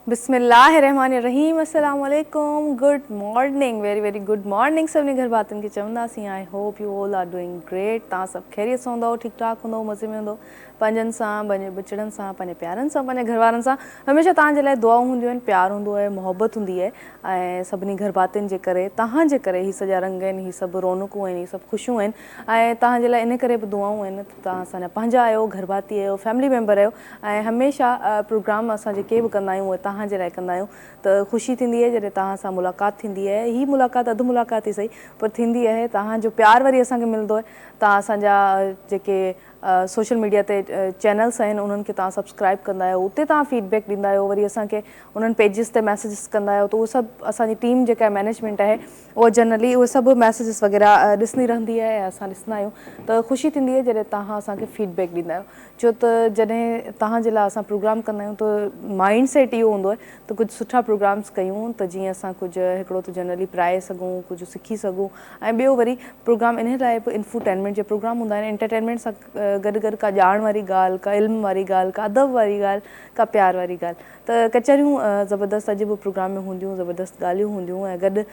बिस्मिल्लाहिर्रहमानिर्रहीम अस्सलाम वालेकुम good morning very good morning सभिनी घर भातियुनि खे चवंदासीं I hope you all are doing great. तव्हां सभु ख़ैरियत सां हूंदव, ठीकु ठाक हूंदव, मज़े में हूंदव, पंहिंजनि सां, पंहिंजे बचड़नि सां, पंहिंजे प्यारनि सां, पंहिंजे घर वारनि सां हमेशह तव्हांजे लाइ दुआऊं हूंदियूं आहिनि, प्यार हूंदो आहे, मोहबत हूंदी आहे। ऐं सभिनी घर भातियुनि जे करे, तव्हांजे करे ही सॼा रंग आहिनि, ही सभु रौनकूं आहिनि, ही सभु ख़ुशियूं आहिनि। ऐं तव्हांजे लाइ इन करे बि दुआऊं आहिनि त तव्हां असांजा पंहिंजा आहियो, घर भाती आहियो, फैमिली मेंबर आहियो। ऐं हमेशह प्रोग्राम असां जेके बि कंदा आहियूं उहे तव्हांजे लाइ कंदा आहियूं। त ख़ुशी थींदी आहे जॾहिं तव्हां सां मुलाक़ात थींदी आहे। ही मुलाक़ात अधु मुलाक़ात ई सही पर थींदी आहे। तव्हांजो प्यार वरी असांखे मिलंदो आहे। तव्हां असांजा जेके सोशल मीडिया ते चैनल्स आहिनि उन्हनि खे तव्हां सब्सक्राइब कंदा आहियो, उते तव्हां फीडबैक ॾींदा आहियो, वरी असांखे उन्हनि पेजिस ते मैसेजिस कंदा आहियो। त उहो सभु असांजी टीम जेका आहे मैनेजमेंट आहे उहा जनरली उहे सभु मैसेजिस वग़ैरह ॾिसंदी रहंदी आहे ऐं असां ॾिसंदा आहियूं। त ख़ुशी थींदी आहे जॾहिं तव्हां असांखे फीडबैक ॾींदा आहियो। छो त जॾहिं तव्हांजे लाइ असां प्रोग्राम कंदा आहियूं त माइंड सेट इहो हूंदो आहे त कुझु सुठा प्रोग्राम्स कयूं त जीअं असां कुझु हिकिड़ो त जनरली पढ़ाए सघूं, कुझु सिखी सघूं। ऐं ॿियो वरी प्रोग्राम इन लाइ बि इंफोटेनमेंट जे प्रोग्राम हूंदा आहिनि, एंटरटेनमेंट सां गॾु का ॼाण वारी ॻाल्हि, का इल्म वारी ॻाल्हि, का अदब वारी ॻाल्हि, का प्यार वारी ॻाल्हि। त कचरियूं ज़बरदस्त अॼु बि प्रोग्राम में हूंदियूं, ज़बरदस्त ॻाल्हियूं हूंदियूं। ऐं गॾु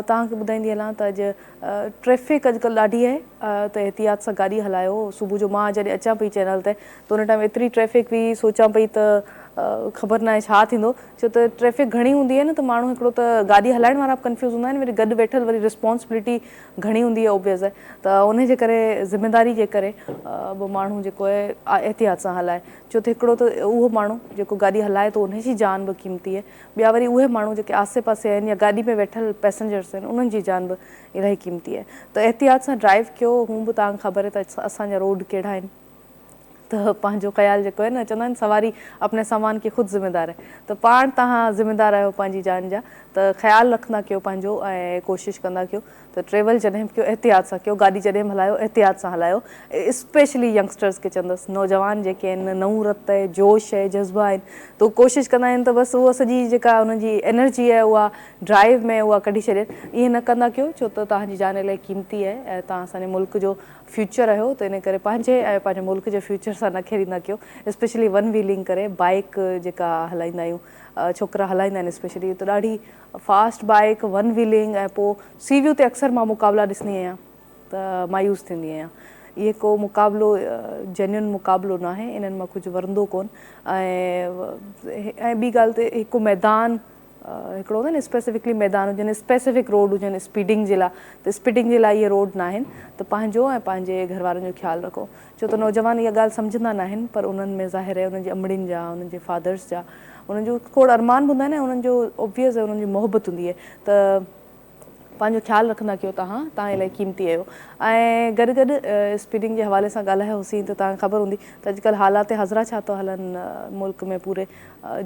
तव्हांखे ॿुधाईंदी हलां त अॼु ट्रैफिक अॼुकल्ह ॾाढी आहे त एहतियात सां गाॾी हलायो। सुबुह जो मां जॾहिं अचां पई चैनल ते त उन टाइम एतिरी ट्रैफिक हुई, सोचां पई त ख़बर न आहे छा थींदो। छो त ट्रैफिक घणी हूंदी आहे न त माण्हू हिकिड़ो त गाॾी हलाइण वारा बि कंफ्यूज़ हूंदा आहिनि, वरी गॾु वेठल वरी रिस्पॉन्सिबिलिटी घणी हूंदी आहे ओबियस आहे। त उनजे करे ज़िमेदारी जे करे बि माण्हू जेको आहे एहतियात सां हलाए। छो त हिकिड़ो त उहो माण्हू जेको गाॾी हलाए थो उनजी जान बि क़ीमती आहे। ॿिया वरी उहे माण्हू जेके आसे पासे आहिनि या गाॾी में वेठल पैसेंजर्स आहिनि उन्हनि जी जान बि इलाही क़ीमती आहे। त एहतियात सां ड्राइव कयो। हू बि तव्हांखे ख़बर आहे त असांजा रोड कहिड़ा आहिनि। त पंहिंजो ख़्यालु जेको आहे न, चवंदा आहिनि सवारी अपने सामान खे ख़ुदि ज़िमेदार आहे। त पाण तव्हां ज़िमेदार आहियो पंहिंजी जान जा, त ख़्यालु रखंदा कयो पंहिंजो ऐं कोशिशि कंदा कयो त ट्रेवल जॾहिं बि कयो एहतियात सां कयो। गाॾी जॾहिं बि हलायो एहतियात सां हलायो। स्पेशली यंगस्टर्स खे चवंदसि, नौजवान जेके आहिनि, नऊं रत आहे, जोश आहे, जज़्बा आहिनि, त उहे कोशिशि कंदा आहिनि त बसि उहा सॼी जेका उन्हनि जी एनर्जी आहे उहा ड्राइव में उहा कढी छॾनि। ईअं न कंदा कयो छो त तव्हांजी जान इलाही क़ीमती आहे ऐं तव्हां असांजे मुल्क जो फ्यूचर आहियो। त इन करे पंहिंजे ऐं पंहिंजे मुल्क जे फ्यूचर सां न खेॾींदा कयो। स्पेशली वन व्हीलिंग करे बाइक जेका हलाईंदा आहियूं, छोकिरा हलाईंदा आहिनि स्पेशली, त ॾाढी फास्ट बाइक, वन व्हीलिंग ऐं पोइ सीवियूं ते अक्सर मां मुक़ाबला ॾिसंदी आहियां त मायूस थींदी आहियां। इहे को मुक़ाबिलो जेन्युइन मुक़ाबिलो न आहे, इन्हनि मां कुझु वरंदो कोन। ऐं ॿी ॻाल्हि त हिकु मैदान हिकिड़ो हूंदो आहे न स्पेसिफिकली मैदान हुजनि, स्पेसिफिक रोड हुजनि स्पीडिंग जे लाइ, त स्पीडिंग जे लाइ इहे रोड न आहिनि। त पंहिंजो ऐं पंहिंजे घर वारनि जो ख़्यालु रखो। छो त नौजवान इहा ॻाल्हि सम्झंदा न आहिनि पर उन्हनि में ज़ाहिर आहे उन्हनि जे अमड़ियुनि जा, उन्हनि जे फादर्स जा, उन्हनि जो खोड़ अरमान बि हूंदा आहिनि ऐं उन्हनि जो ऑब्वियस आहे उन्हनि जी मोहबत हूंदी आहे। त पंहिंजो ख़्यालु रखंदा कयो तव्हां इलाही क़ीमती आहियो। ऐं गॾु गॾु स्पीडिंग जे हवाले सां ॻाल्हायोसीं त तव्हांखे ख़बर हूंदी त अॼुकल्ह हालात हज़रा छा थो हलनि मुल्क में पूरे।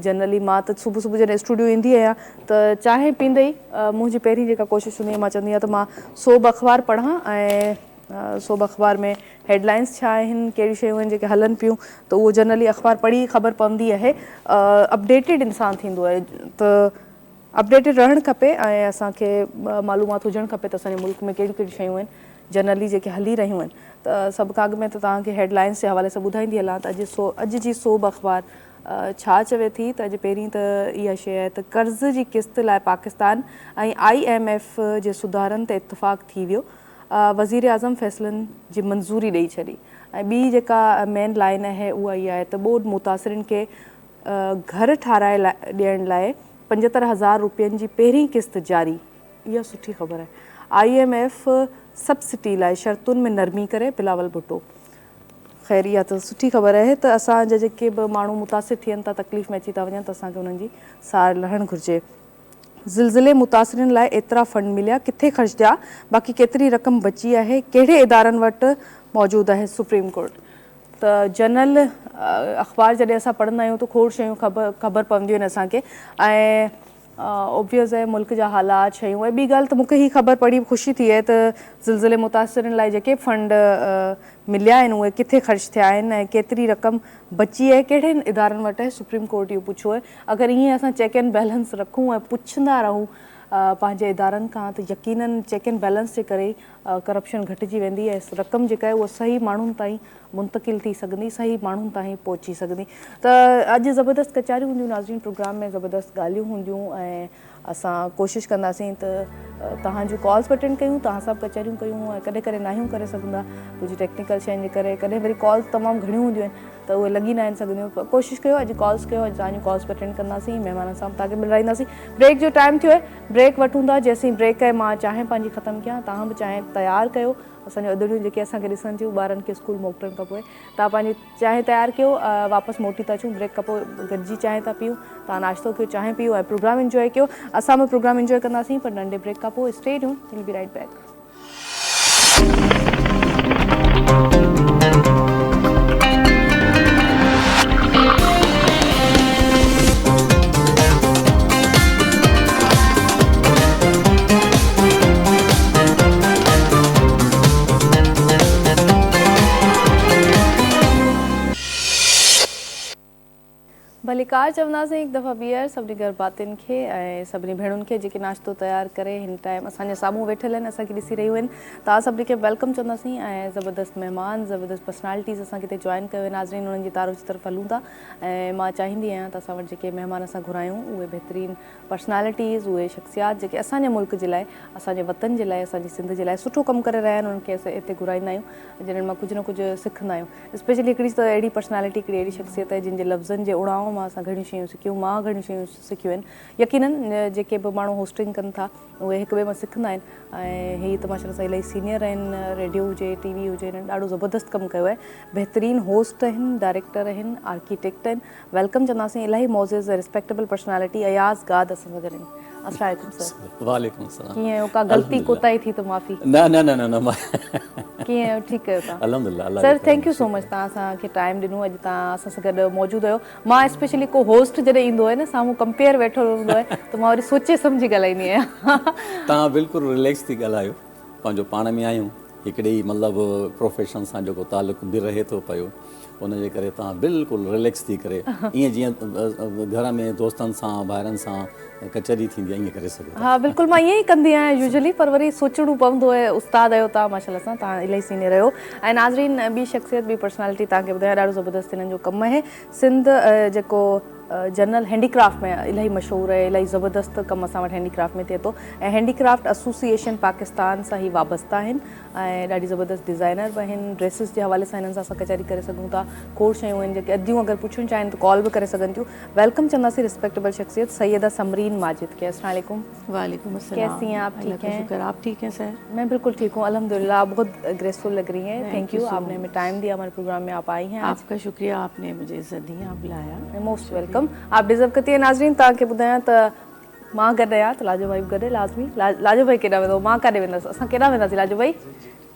जनरली मां त सुबुह सुबुह जॾहिं स्टूडियो ईंदी आहियां त चांहि पींदे ई मुंहिंजी पहिरीं जेका कोशिशि हूंदी आहे, मां चवंदी आहियां त मां सोभ अख़बार पढ़ां ऐं सोभ अख़बार में हेडलाइंस छा आहिनि, कहिड़ियूं शयूं आहिनि जेके हलनि पियूं, त उहो जनरली अख़बार पढ़ी ख़बर पवंदी आहे। अपडेटेड इंसानु थींदो आहे त अपडेटेड रहणु खपे ऐं असांखे मालूमात हुजणु खपे त असांजे मुल्क में कहिड़ियूं कहिड़ियूं शयूं आहिनि जनरली जेके हली रहियूं आहिनि। त सभु खां अॻु में त तव्हांखे हेडलाइंस जे हवाले सां ॿुधाईंदी हलां त अॼु जी सोभ अख़बार छा चवे थी त अॼु पहिरीं त इहा शइ आहे त कर्ज़ जी क़िस्त लाइ पाकिस्तान ऐं IMF जे सुधारनि ते इतफ़ाक़ थी वियो। वज़ीर आज़म फ़ैसिलनि जी मंज़ूरी ॾेई छॾी। ऐं ॿी जेका मेन लाइन आहे उहा इहा आहे त ॿोॾि मुतासिरनि खे घर ठाराए ॾियण लाइ 75,000 रुपयनि जी पहिरीं क़िस्त जारी। इहा सुठी ख़बर आहे। IMF सब्सिडी लाइ शर्तुनि में नरमी करे, बिलावल भुट्टो। ख़ैर इहा त सुठी ख़बर आहे त असांजा जेके बि माण्हू मुतासिर थियनि था, तकलीफ़ में अची था वञनि, त असांखे उन्हनि जी सार लहणु घुरिजे। ज़िलज़िले मुतासिरनि लाइ एतिरा फंड मिलिया, किथे ख़र्चिया, बाक़ी केतिरी रक़म बची आहे, कहिड़े इदारनि वटि मौजूदु आहे सुप्रीम कोर्ट। त जनरल अख़बार जॾहिं असां पढ़ंदा आहियूं त खोड़ शयूं ख़बर पवंदियूं आहिनि असांखे ऐं ऑब्वियस आहे मुल्क जा हालात शयूं। ऐं ॿी ॻाल्हि त मूंखे हीअ ख़बर पढ़ी ख़ुशी थी आहे त ज़िलज़िले मुतासिरनि लाइ जेके फंड मिलिया आहिनि उहे किथे ख़र्च थिया आहिनि ऐं केतिरी रक़म बची आहे, कहिड़े इदारनि वटि आहे। सुप्रीम कोर्ट इहो पुछो आहे। अगरि ईअं असां चेक एंड बैलेंस रखूं ऐं पुछंदा रहूं पंहिंजे इदारनि खां त यकीनन चेक एंड बैलेंस जे करे करप्शन घटिजी वेंदी ऐं रक़म जेका आहे उहा सही माण्हुनि ताईं मुंतक़िल थी सघंदी, सही माण्हुनि ताईं पहुची सघंदी। त अॼु ज़बरदस्त कचहरियूं हूंदियूं नाज़रीन, प्रोग्राम में ज़बरदस्त ॻाल्हियूं हूंदियूं ऐं असां कोशिशि कंदासीं त तव्हांजूं कॉल्स अटेंड कयूं, तव्हां सां कचहरियूं कयूं ऐं कॾहिं कॾहिं नाहियूं करे सघंदा कुझु टेक्निकल शयुनि जे करे, कॾहिं वरी कॉल्स तमामु घणियूं हूंदियूं आहिनि त उहे लॻी न आहिनि सघंदियूं। कोशिशि कयो अॼु कॉल्स कयो, अॼु तव्हांजूं कॉल्स अटेंड कंदासीं, महिमाननि सां तव्हांखे मिलाईंदासीं। ब्रेक जो टाइम थियो आहे, ब्रेक वठूं था। जेसीं ब्रेक आहे मां चांहि पंहिंजी ख़तमु कयां, तव्हां बि चांहि तयारु कयो। असांजो अदड़ियूं जेके असांखे ॾिसनि थियूं ॿारनि खे स्कूल मोकिलण खां पोइ, तव्हां पंहिंजी चांहि तयारु कयो, वापसि मोटी था अचूं। ब्रेक खां पोइ गॾिजी चांहि था पीऊं, तव्हां नाश्तो कयो, चांहि पीओ ऐं प्रोग्राम इंजॉय कयो। असां बि प्रोग्राम इंजॉय कंदासीं पर नंढे ब्रेक खां पोइ। Stay tuned, we'll be right back. भलीकार चवंदासीं हिकु दफ़ा ॿीहर सभिनी गरबातियुनि खे ऐं सभिनी भेणुनि खे जेके नाश्तो तयारु करे हिन टाइम असांजे साम्हूं वेठल आहिनि, असांखे ॾिसी रहियूं आहिनि। तव्हां सभिनी खे वेलकम चवंदासीं ऐं ज़बरदस्त महिमान, ज़बरदस्त पर्सनैलिटीज़ असांखे हिते जॉइन कयो आहे। नाज़रीन उन्हनि जी तारीफ़ जी तरफ़ हलूं था ऐं मां चाहींदी आहियां त असां वटि जेके महिमान असां घुरायूं उहे बहितरीनु पर्सनैलिटीज़, उहे शख़्सियात जेके असांजे मुल्क जे लाइ, असांजे वतन जे लाइ, असांजी सिंध जे लाइ सुठो कमु करे रहिया आहिनि, उन्हनि खे असां हिते घुराईंदा आहियूं जिन्हनि मां कुझु न कुझु सिखंदा आहियूं। स्पेशली हिकिड़ी त अहिड़ी पर्सनैलिटी, हिकिड़ी अहिड़ी शख़्सियत आहे जिन जे लफ़्ज़नि जे उड़ाव मां असां घणियूं शयूं सिखियूं, मां घणियूं शयूं सिखियूं आहिनि। यकीनन जेके बि माण्हू होस्टिंग कनि था उहे हिक ॿिए मां सिखंदा आहिनि ऐं हीअ तमाशा सां इलाही सीनियर आहिनि, रेडियो हुजे, टीवी हुजे, हिननि ॾाढो ज़बरदस्त कमु कयो आहे। बहितरीनु होस्ट आहिनि, डायरेक्टर आहिनि, आर्किटेक्ट आहिनि। वेलकम चवंदासीं, इलाही मौज़िज़ रिस्पेक्टेबल पर्सनैलिटी अयाज़ गाद असां सां गॾु आहिनि। अस्सलाम वालेकुम सर। वालेकुम सलाम। कीअं आहियो? का ग़लती कोताही थी त माफ़ी। न न न न न कीअं आहियो? ठीकु कयो तव्हां? अल्हम्दुलिल्लाह। Sir thank you so much, तव्हां असांखे टाइम ॾिनो, अॼु तव्हां असां सां गॾु मौजूदु आहियो। मां स्पेशली को होस्ट जॾहिं ईंदो आहे न, साम्हूं कंपेयर वेठो हूंदो आहे त मां वरी सोचे सम्झी ॻाल्हाईंदी आहियां। तव्हां बिल्कुलु रिलैक्स थी ॻाल्हायो, पंहिंजो पाण में आहियूं, हिकिड़ी मतिलबु प्रोफेशन सां जेको तालुक़ु बि रहे थो पियो, उनजे करे तव्हां बिल्कुलु रिलैक्स थी करे ईअं जीअं घर में दोस्तनि सां, ॿाहिरनि सां कचहरी थींदी आहे ईअं करे सघो। हा बिल्कुलु, मां ईअं ई कंदी आहियां यूजली, पर वरी सोचणो पवंदो आहे। उस्ताद आहियो तव्हां माशाल्लाह सां, तव्हां इलाही सीनियर आहियो। ऐं नाज़रीन ॿी शख़्सियत, ॿी पर्सनैलिटी तव्हांखे ॿुधायां, ॾाढो ज़बरदस्त हिननि जो कमु आहे। सिंध जेको जनरल हैंडीक्राफ्ट में इलाही मशहूरु आहे, इलाही ज़बरदस्त कमु असां वटि हैंडीक्राफ्ट में थिए थो ऐं हैंडीक्राफ्ट एसोसिएशन पाकिस्तान सां ई वाबस्ता आहिनि ऐं ॾाढी ज़बरदस्त डिज़ाइनर बि आहिनि। ड्रेसिस जे हवाले सां हिननि सां असां कचहरी करे सघूं था। खोड़ शयूं आहिनि जेके अदियूं अगरि पुछणु चाहिनि त कॉल बि करे सघनि थियूं। वेलकम चवंदासीं रिस्पेक्टेबल शख़्सियत सैयदा समरीन माजिद के। अस्सलाम वालेकुम। वालेकुम अस्सलाम। कैसी हैं आप? ठीक हैं? शुक्र, आप ठीक हैं सर? मैं बिल्कुल ठीक हूँ अल्हम्दुलिल्लाह। आप बहुत ग्रेसफुल लग रही हैं। थैंक यू, आपने हमें टाइम दिया, हमारे प्रोग्राम में आप आई हैं। आपका शुक्रिया, आपने मुझे इज्जत दी, आप बुलाया। मोस्ट वेलकम, आप डिज़र्व करती है। नाज़रीन तव्हांखे ॿुधायां त मां गॾु आहियां त लाजो भाई बि गॾु, लाज़मी। लाजो भाई केॾां वेंदो, मां काॾे वेंदसि, असां केॾां वेंदासीं? लाजो भाई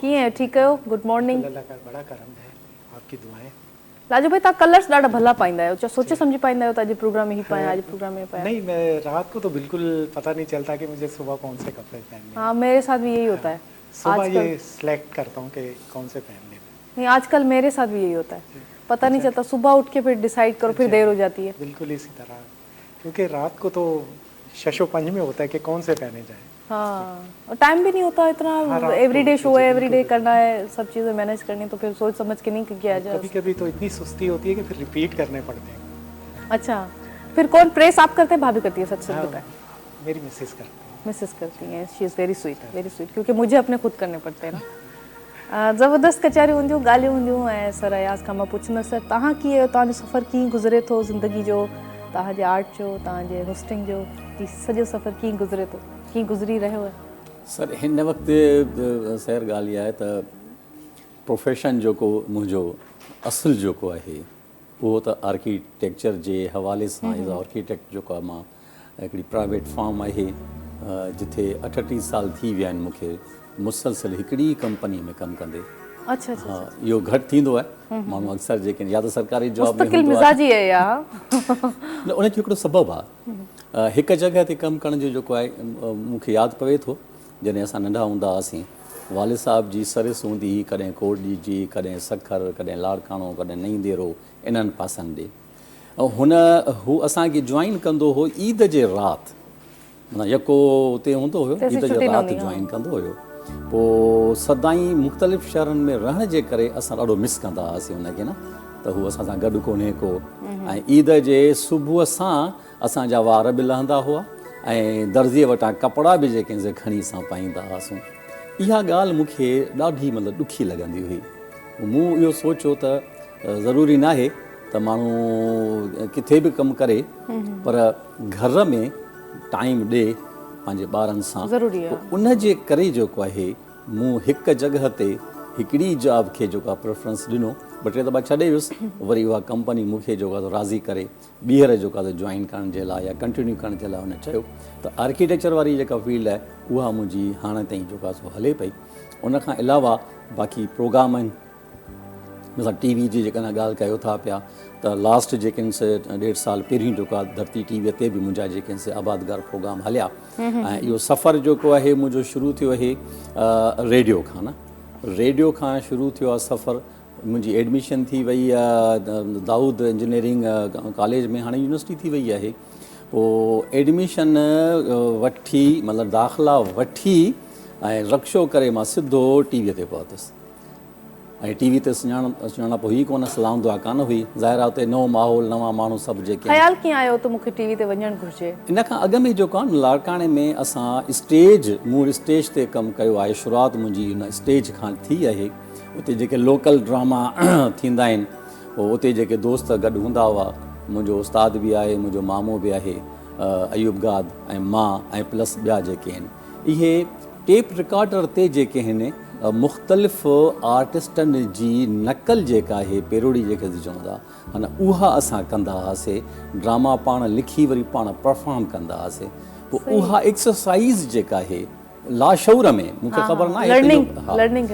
कीअं आहियो? ठीकु आहियो? Good morning. अल्लाह का बड़ा करम है, आपकी दुआएं। लाजो भाई तव्हां कलर्स ॾाढा भला पाईंदा आहियो, सोचे सम्झी पाईंदा आहियो त अॼु प्रोग्राम में ही पायां, अॼु प्रोग्राम में पायां? नहीं, मैं रात को तो बिल्कुल पता नहीं चलता कि मुझे सुबह कौन से कपड़े पहनने। हाँ मेरे साथ भी यही होता है। सुबह ये सिलेक्ट करता हूँ कि कौन से पहनने। नहीं आजकल मेरे साथ भी यही होता है, पता नहीं चलता, सुबह उठ के फिर डिसाइड करो, फिर देर हो जाती है। बिल्कुल इसी तरह, क्योंकि रात को तो शशो पंज में होता है कि कौन से पहने जाए। हाँ, और टाइम भी नहीं होता इतना, एवरीडे शो है, एवरीडे करना है, सब चीज़ें मैनेज करनी, तो फिर सोच समझ के नहीं किया जाए। कभी कभी तो इतनी सुस्ती होती है कि फिर रिपीट करने पड़ते हैं। अच्छा, फिर कौन प्रेस आप करते हैं, भाभी करती है? सच सच बताएं। मेरी मिसेस करती है। मिसेस करती हैं, शी इज़ वेरी स्वीट, क्योंकि मुझे अपने खुद करने पड़ते हैं ना। ज़बरदस्त कचहरियूं हूंदियूं, ॻाल्हियूं हूंदियूं ऐं सर अयाज़ खां मां पुछंदसि सर तव्हां कीअं आहियो, तव्हांजो सफ़र कीअं गुज़रे थो ज़िंदगी जो, तव्हांजे आर्ट जो, तव्हांजे होस्टिंग जो, सॼो सफ़र कीअं गुज़रे थो, कीअं गुज़री रहियो आहे? सर हिन वक़्तु सैर ॻाल्हि इहा आहे त प्रोफेशन जेको मुंहिंजो असुलु जेको आहे उहो त आर्किटेक्चर जे हवाले सां एज़ आर्किटेक्ट जेको आहे, मां हिकिड़ी प्राइवेट फार्म आहे जिथे 38 साल थी विया आहिनि मूंखे मुसलसिल हिकिड़ी कंपनी में कमु कंदे। अच्छा हा, इहो घटि थींदो आहे, माण्हू अक्सर जेके या त सरकारी जॉब में मुस्तकिल मिज़ाजी आहे या न, उनजो हिकिड़ो सबबु आहे। हिकु जॻह ते कमु करण जो जेको आहे मूंखे यादि पवे थो जॾहिं असां नंढा हूंदा हुआसीं, वालिद साहिब जी सरिस हूंदी हुई, कॾहिं कोटड़ी जी, कॾहिं सखर, कॾहिं लाड़काणो, कॾहिं नई देरो, इन्हनि पासनि ॾे। ऐं हू असांखे जॉइन कंदो हो ईद जे राति, माना यको उते हूंदो हुयो, तेसीं ईद जो छुटी न राति हूंदी, जॉइन कंदो हुयो। पोइ सदाईं मुख़्तलिफ़ शहरनि में रहण जे करे असां ॾाढो मिस कंदा हुआसीं हुनखे न, त हू असां सां गॾु कोन्हे को। ऐं ईद जे सुबुह सां असांजा वार बि लहंदा हुआ ऐं दर्जीअ वटां कपिड़ा बि जेके से खणी असां पाईंदा हुआसीं। इहा ॻाल्हि मूंखे ॾाढी मतिलबु ॾुखी लॻंदी हुई। मूं इहो सोचियो त ज़रूरी न आहे त माण्हू किथे बि कमु करे पर घर में टाइम ॾे पंहिंजे ॿारनि सां। ज़रूरी आहे। उन जे करे जेको आहे मूं हिकु जॻह ते हिकिड़ी जॉब खे जेको आहे प्रेफरेंस ॾिनो, ॿ टे दफ़ा छॾे वियुसि, वरी उहा कंपनी मूंखे जेको आहे राज़ी करे ॿीहर जेको आहे जॉइन करण जे लाइ या कंटिन्यू करण जे लाइ हुन चयो त आर्किटेक्चर वारी जेका फील्ड आहे उहा मुंहिंजी हाणे ताईं जेको आहे सो हले पई। उन खां अलावा बाक़ी प्रोग्राम आहिनि, असां टीवी जी जेकॾहिं ॻाल्हि कयो था पिया त लास्ट जेके से 1.5 साल पहिरीं जेको आहे धरती टीवीअ ते बि मुंहिंजा जेके से आबादगार प्रोग्राम हलिया। ऐं इहो सफ़र जेको आहे मुंहिंजो शुरू थियो आहे रेडियो खां न, रेडियो खां शुरू थियो आहे सफ़र। मुंहिंजी एडमिशन थी वई आहे दाऊद इंजीनियरिंग कॉलेज में, हाणे यूनिवर्सिटी थी वई आहे। पोइ एडमिशन वठी मतिलबु दाख़िला वठी ऐं रक्शो करे मां सिधो टीवीअ ते पहुतुसि। ऐं टीवी ते सुञाणप हुई कोन, सलाम दुआ कान हुई, ज़ाहिर आहे उते नओं माहौल, नवां माण्हू सभु जेके ख़्यालु कीअं आयो त मूंखे टीवी ते वञणु घुरिजे? इन खां अॻु में जेको आहे लाड़काणे में असां मूं स्टेज ते कमु कयो आहे। शुरूआति मुंहिंजी हुन स्टेज खां थी आहे। उते जेके लोकल ड्रामा थींदा आहिनि, पोइ उते जेके दोस्त गॾु हूंदा हुआ, मुंहिंजो उस्ताद बि आहे, मुंहिंजो मामो बि आहे अयूब गाद, ऐं मां ऐं प्लस ॿिया जेके आहिनि, इहे टेप रिकॉर्डर ते जेके आहिनि मुख़्तलिफ़ आर्टिस्टनि जी नक़ल जेका आहे, पेरोडी जेके चवंदा अना, उहा असां कंदा हुआसीं। ड्रामा पाण लिखी वरी पाण परफॉर्म कंदा हुआसीं। पोइ उहा एक्सरसाइज़ जेका आहे लाशौर में, मूंखे ख़बर न आहे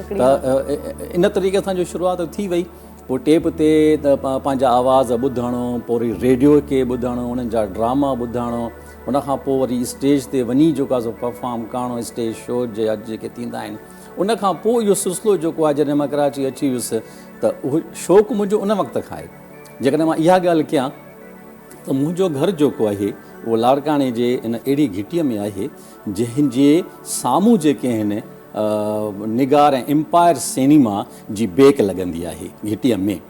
त इन तरीक़े सां जो शुरूआति थी वई। पोइ टेप ते त पंहिंजा आवाज़ ॿुधणु, पोइ वरी रेडियो खे ॿुधणु, उन्हनि जा ड्रामा ॿुधणु, उनखां पोइ वरी स्टेज ते वञी जेको आहे सो परफॉर्म करणु, स्टेज शो जेके थींदा आहिनि। उनखां पोइ इहो सिलसिलो जेको आहे जॾहिं मां कराची अची वियुसि त उहो शौक़ु मुंहिंजो उन वक़्त खां आहे। जेकॾहिं मां इहा ॻाल्हि कयां त मुंहिंजो घरु जेको आहे उहो लाड़काणे जे इन अहिड़ी घिटीअ में आहे जंहिंजे साम्हूं जेके आहिनि निगार ऐं एम्पायर सिनेमा जी बेक लॻंदी आहे घिटीअ में।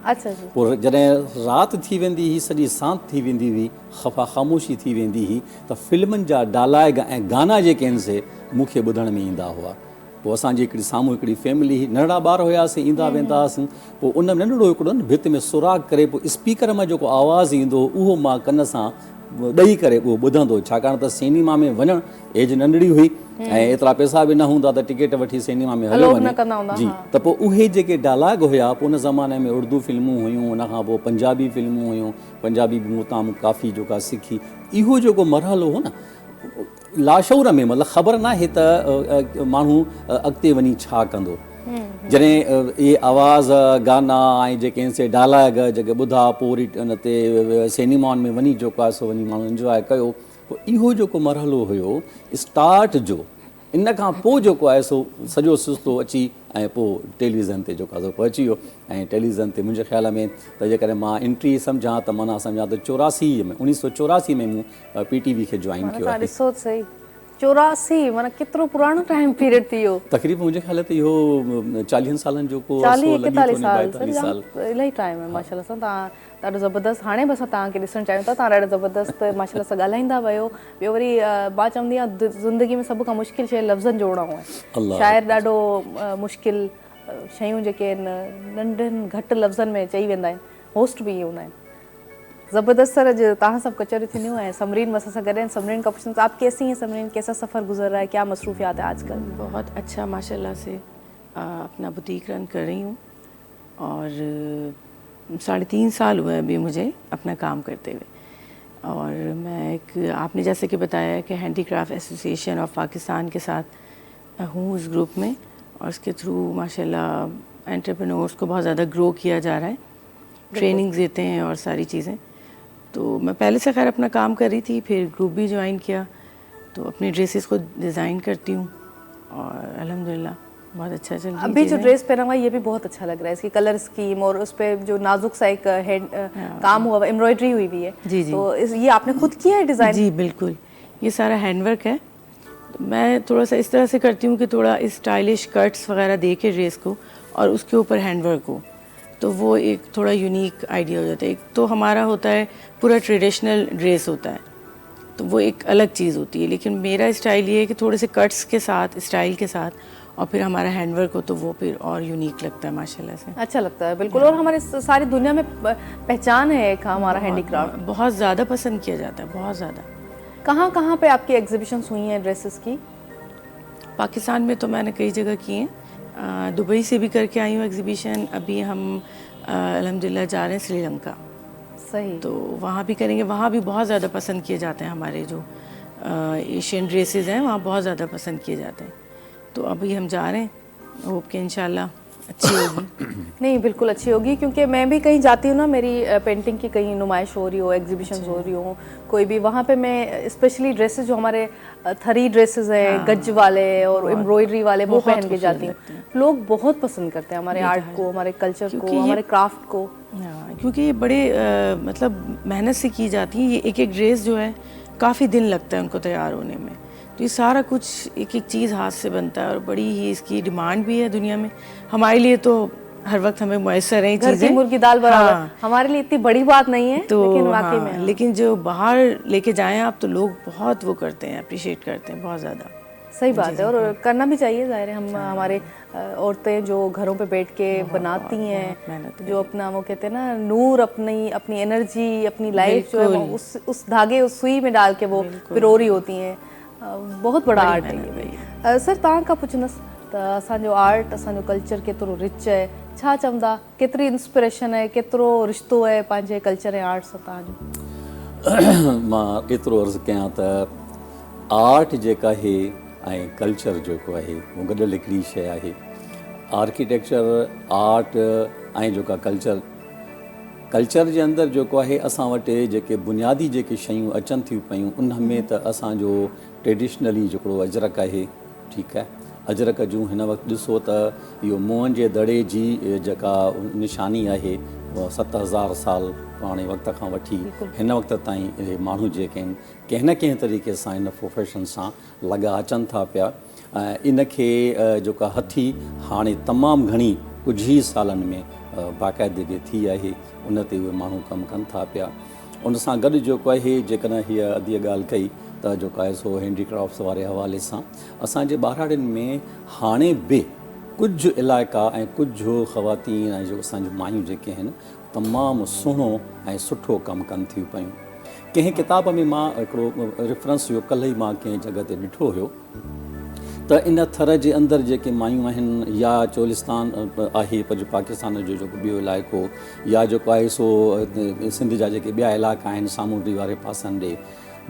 पोइ जॾहिं राति थी वेंदी हुई, सॼी सांत थी वेंदी हुई, ख़फ़ा ख़ामोशी थी वेंदी हुई, त फिल्मनि जा डायलॉग ऐं गाना जेके आहिनि से मूंखे ॿुधण में ईंदा हुआ। पोइ असांजी हिकिड़ी साम्हूं हिकिड़ी फैमिली हुई, नंढड़ा ॿार हुआसीं, ईंदा वेंदा हुआसीं। पोइ उन नंढड़ो हिकिड़ो न भित में सुराग करे पोइ स्पीकर मां जेको आवाज़ु ईंदो उहो मां कन सां ॾेई करे उहो ॿुधंदो, छाकाणि त सिनेमा में वञणु एज नंढड़ी हुई ऐं एतिरा पैसा बि न हूंदा त टिकट वठी सिनेमा में हलियो वञे जी। त पोइ उहे जेके डायलॉग हुया, पोइ उन ज़माने में उर्दू फिल्मूं हुयूं, उनखां पोइ पंजाबी फिल्मूं हुयूं, पंजाबी बि मूं तां काफ़ी जेका सिखी। इहो जेको मरहलो हो न लाशौर में, मतिलबु ख़बर न आहे त माण्हू अॻिते वञी छा कंदो। जॾहिं इहे आवाज़ गाना ऐं जेके आहिनि से डायलॉग जेके ॿुधा, पोइ वरी उन ते सिनेमाउनि में वञी जेको आहे सो वञी माण्हू इंजॉय कयो। पोइ इहो जेको मरहलो हुयो स्टार्ट जो, इन खां पोइ जेको आहे सो सॼो सिलसिलो अची ऐं पोइ टेलीविज़न ते जेको आहे सो पहुची वियो। ऐं टेलीविज़न ते मुंहिंजे ख़्याल में त जेकॾहिं मां एंट्री सम्झां त माना सम्झां त 1984 में मूं PTV खे जॉइन कयो आहे। ॾिसो सही, 84 माना केतिरो पुराणो टाइम पीरियड थी वियो। तक़रीबन मुंहिंजे ख़्याल ते इहो 40 सालनि जो को 40-41 साल इलाही टाइम आहे माशाल्लाह सां। तव्हां ॾाढो ज़बरदस्त, हाणे बि असां तव्हांखे ॾिसणु चाहियूं था, तव्हां ॾाढो ज़बरदस्त माशाल्लाह सां ॻाल्हाईंदा वियो। ॿियो वरी मां चवंदी आहियां ज़िंदगी में सभ खां मुश्किल शइ लफ़्ज़नि जोड़णो आहे। शाइर ॾाढो मुश्किल शयूं जेके आहिनि नंढनि घटि लफ़्ज़नि में चई वेंदा आहिनि, होस्ट बि इहे हूंदा आहिनि। ज़बरदस्त सर अॼु तव्हां सभु कचरियूं थींदियूं ऐं समरीन असां सां गॾु आहिनि। समरीन का क्वेश्चन, आप कैसी हैं समरीन, कैसा सफ़र गुजर रहा है, क्या मसरूफियात है आजकल? बहुत अच्छा माशाल्लाह से अपना बुटीक रन कर रही हूँ और 3.5 साल हुए अभी मुझे अपना काम करते हुए। और मैं एक, आपने जैसे कि बताया कि हैंडीक्राफ्ट एसोसिएशन ऑफ पाकिस्तान के साथ हूँ उस ग्रुप में, और उसके थ्रू माशाल्लाह एंटरप्रेन्योर्स को बहुत ज़्यादा ग्रो किया जा रहा है, ट्रेनिंग देते हैं और सारी चीज़ें। तो मैं पहले से खैर अपना काम कर रही थी, फिर ग्रुप भी ज्वाइन किया, तो अपनी ड्रेसेस को डिज़ाइन करती हूँ और अल्हम्दुलिल्लाह बहुत अच्छा चल रहा है। अभी जो ड्रेस पहना हुआ ये भी बहुत अच्छा लग रहा है, इसकी कलर स्कीम और उस पर जो नाजुक सा एक हैंड काम हुआ, एम्ब्रॉयडरी हुई भी है। जी जी। तो ये आपने खुद किया है डिज़ाइन? जी बिल्कुल, یہ سارا ہینڈ ورک ہے. میں تھوڑا سا اس طرح سے کرتی ہوں کہ تھوڑا اسٹائلش کٹس وغیرہ دے کے ڈریس کو اور اس کے اوپر ہینڈ ورک ہو, تو وہ ایک تھوڑا یونیک آئیڈیا ہو جاتا ہے. ایک تو ہمارا ہوتا ہے پورا ٹریڈیشنل ڈریس ہوتا ہے, تو وہ ایک الگ چیز ہوتی ہے, لیکن میرا اسٹائل یہ ہے کہ تھوڑے سے کٹس کے ساتھ, اسٹائل کے ساتھ, اور پھر ہمارا ہینڈ ورک ہو تو وہ پھر اور یونیک لگتا ہے ماشاء اللہ سے. اچھا لگتا ہے بالکل, اور ہمارے ساری دنیا میں پہچان ہے ایک ہمارا ہینڈی کرافٹ. بہت زیادہ پسند کیا جاتا ہے, بہت زیادہ. کہاں کہاں پہ آپ کی ایگزیبیشنس ہوئی ہیں ڈریسز کی؟ پاکستان میں تو میں نے کئی جگہ کی ہیں, دبئی سے بھی کر کے آئی ہوں ایگزیبیشن. ابھی ہم الحمدللہ جا رہے ہیں سری لنکا, صحیح, تو وہاں بھی کریں گے. وہاں بھی بہت زیادہ پسند کیے جاتے ہیں ہمارے جو ایشین ڈریسز ہیں, وہاں بہت زیادہ پسند کیے جاتے ہیں. تو ابھی ہم جا رہے ہیں, ہوپ کہ انشاءاللہ اچھی ہوگی. نہیں بالکل اچھی ہوگی, کیونکہ میں بھی کہیں جاتی ہوں نا, میری پینٹنگ کی کہیں نمائش ہو رہی ہو, ایگزیبیشنز ہو رہی ہوں کوئی بھی, وہاں پہ میں اسپیشلی ڈریسز جو ہمارے تھری ڈریسز ہیں گج والے اور ایمبرائڈری والے, وہ پہن کے جاتی ہوں. لوگ بہت پسند کرتے ہیں ہمارے آرٹ کو, ہمارے کلچر کو, ہمارے کرافٹ کو. کیونکہ یہ بڑے مطلب محنت سے کی جاتی ہیں. یہ ایک ایک ڈریس جو ہے کافی دن لگتا ہے ان کو تیار ہونے میں, تو یہ سارا کچھ ایک ایک چیز ہاتھ سے بنتا ہے, اور بڑی ہی اس کی ڈیمانڈ بھی ہے دنیا میں. ہمارے لیے تو ہر وقت ہمیں میسر ہیں گھر کی مرغی دال برابر, ہمارے لیے اتنی بڑی بات نہیں ہے, لیکن واقعی میں لیکن جو باہر لے کے جائیں آپ, تو لوگ بہت وہ کرتے ہیں, اپریشیٹ کرتے ہیں بہت زیادہ. صحیح بات ہے, اور کرنا بھی چاہیے. ظاہر ہے ہم ہمارے عورتیں جو گھروں پہ بیٹھ کے بناتی ہیں, جو اپنا وہ کہتے ہیں نا نور, اپنی انرجی, اپنی لائف جو ہے اس دھاگے, اس سوئی میں ڈال کے وہ پرو رہی ہوتی ہیں, بہت بڑا آرٹ ہے یہ. سر तव्हां खां पुछंदसि त असांजो आर्ट, असांजो कल्चर केतिरो रिच आहे, छा चवंदा, केतिरी इंस्पिरेशन आहे, केतिरो रिश्तो आहे पंहिंजे कल्चर ऐं आर्ट सां तव्हांजो? मां एतिरो अर्ज़ु कयां त आर्ट जेका आहे ऐं कल्चर जेको आहे उहो गॾियल हिकिड़ी शइ आहे. आर्किटेक्चर, आर्ट ऐं जेका कल्चर जे अंदरि जेको आहे असां वटि जेके बुनियादी जेके शयूं अचनि थियूं पियूं, उन में त असांजो ट्रेडिशनली जेको अजरक आहे, ठीकु आहे, अजरक जूं हिन वक़्तु ॾिसो त इहो मुंहं जे दड़े जी जेका निशानी आहे, 7000 साल पुराणे वक़्त खां वठी हिन वक़्त ताईं इहे माण्हू जेके आहिनि कंहिं न कंहिं तरीक़े सां हिन प्रोफेशन सां लॻा अचनि था पिया. इनखे जेका हथी हाणे तमामु घणी कुझु ई सालनि में बाक़ाइदगी थी आहे, उन ते उहे माण्हू कमु कनि था पिया. उन सां गॾु जेको आहे, जेकॾहिं हीअ अधीअ ॻाल्हि कई त जेको आहे सो हैंडीक्राफ्ट्स वारे हवाले सां असांजे ॿारहाड़ियुनि में हाणे बि कुझु इलाइक़ा ऐं कुझु ख़वातीन ऐं जो असांजूं मायूं जेके आहिनि तमामु सुहिणो ऐं सुठो कमु कनि थियूं पियूं. कंहिं किताब में मां हिकिड़ो रेफरेंस जो कल्ह ई मां कंहिं जॻह ते ॾिठो हुयो त इन थर जे अंदरि जेके मायूं आहिनि, या चोलिस्तान आहे पाकिस्तान जो जेको ॿियो इलाइक़ो, या जेको आहे सो सिंध जा जेके ॿिया इलाइक़ा आहिनि सामूंडी वारे पासनि ॾे,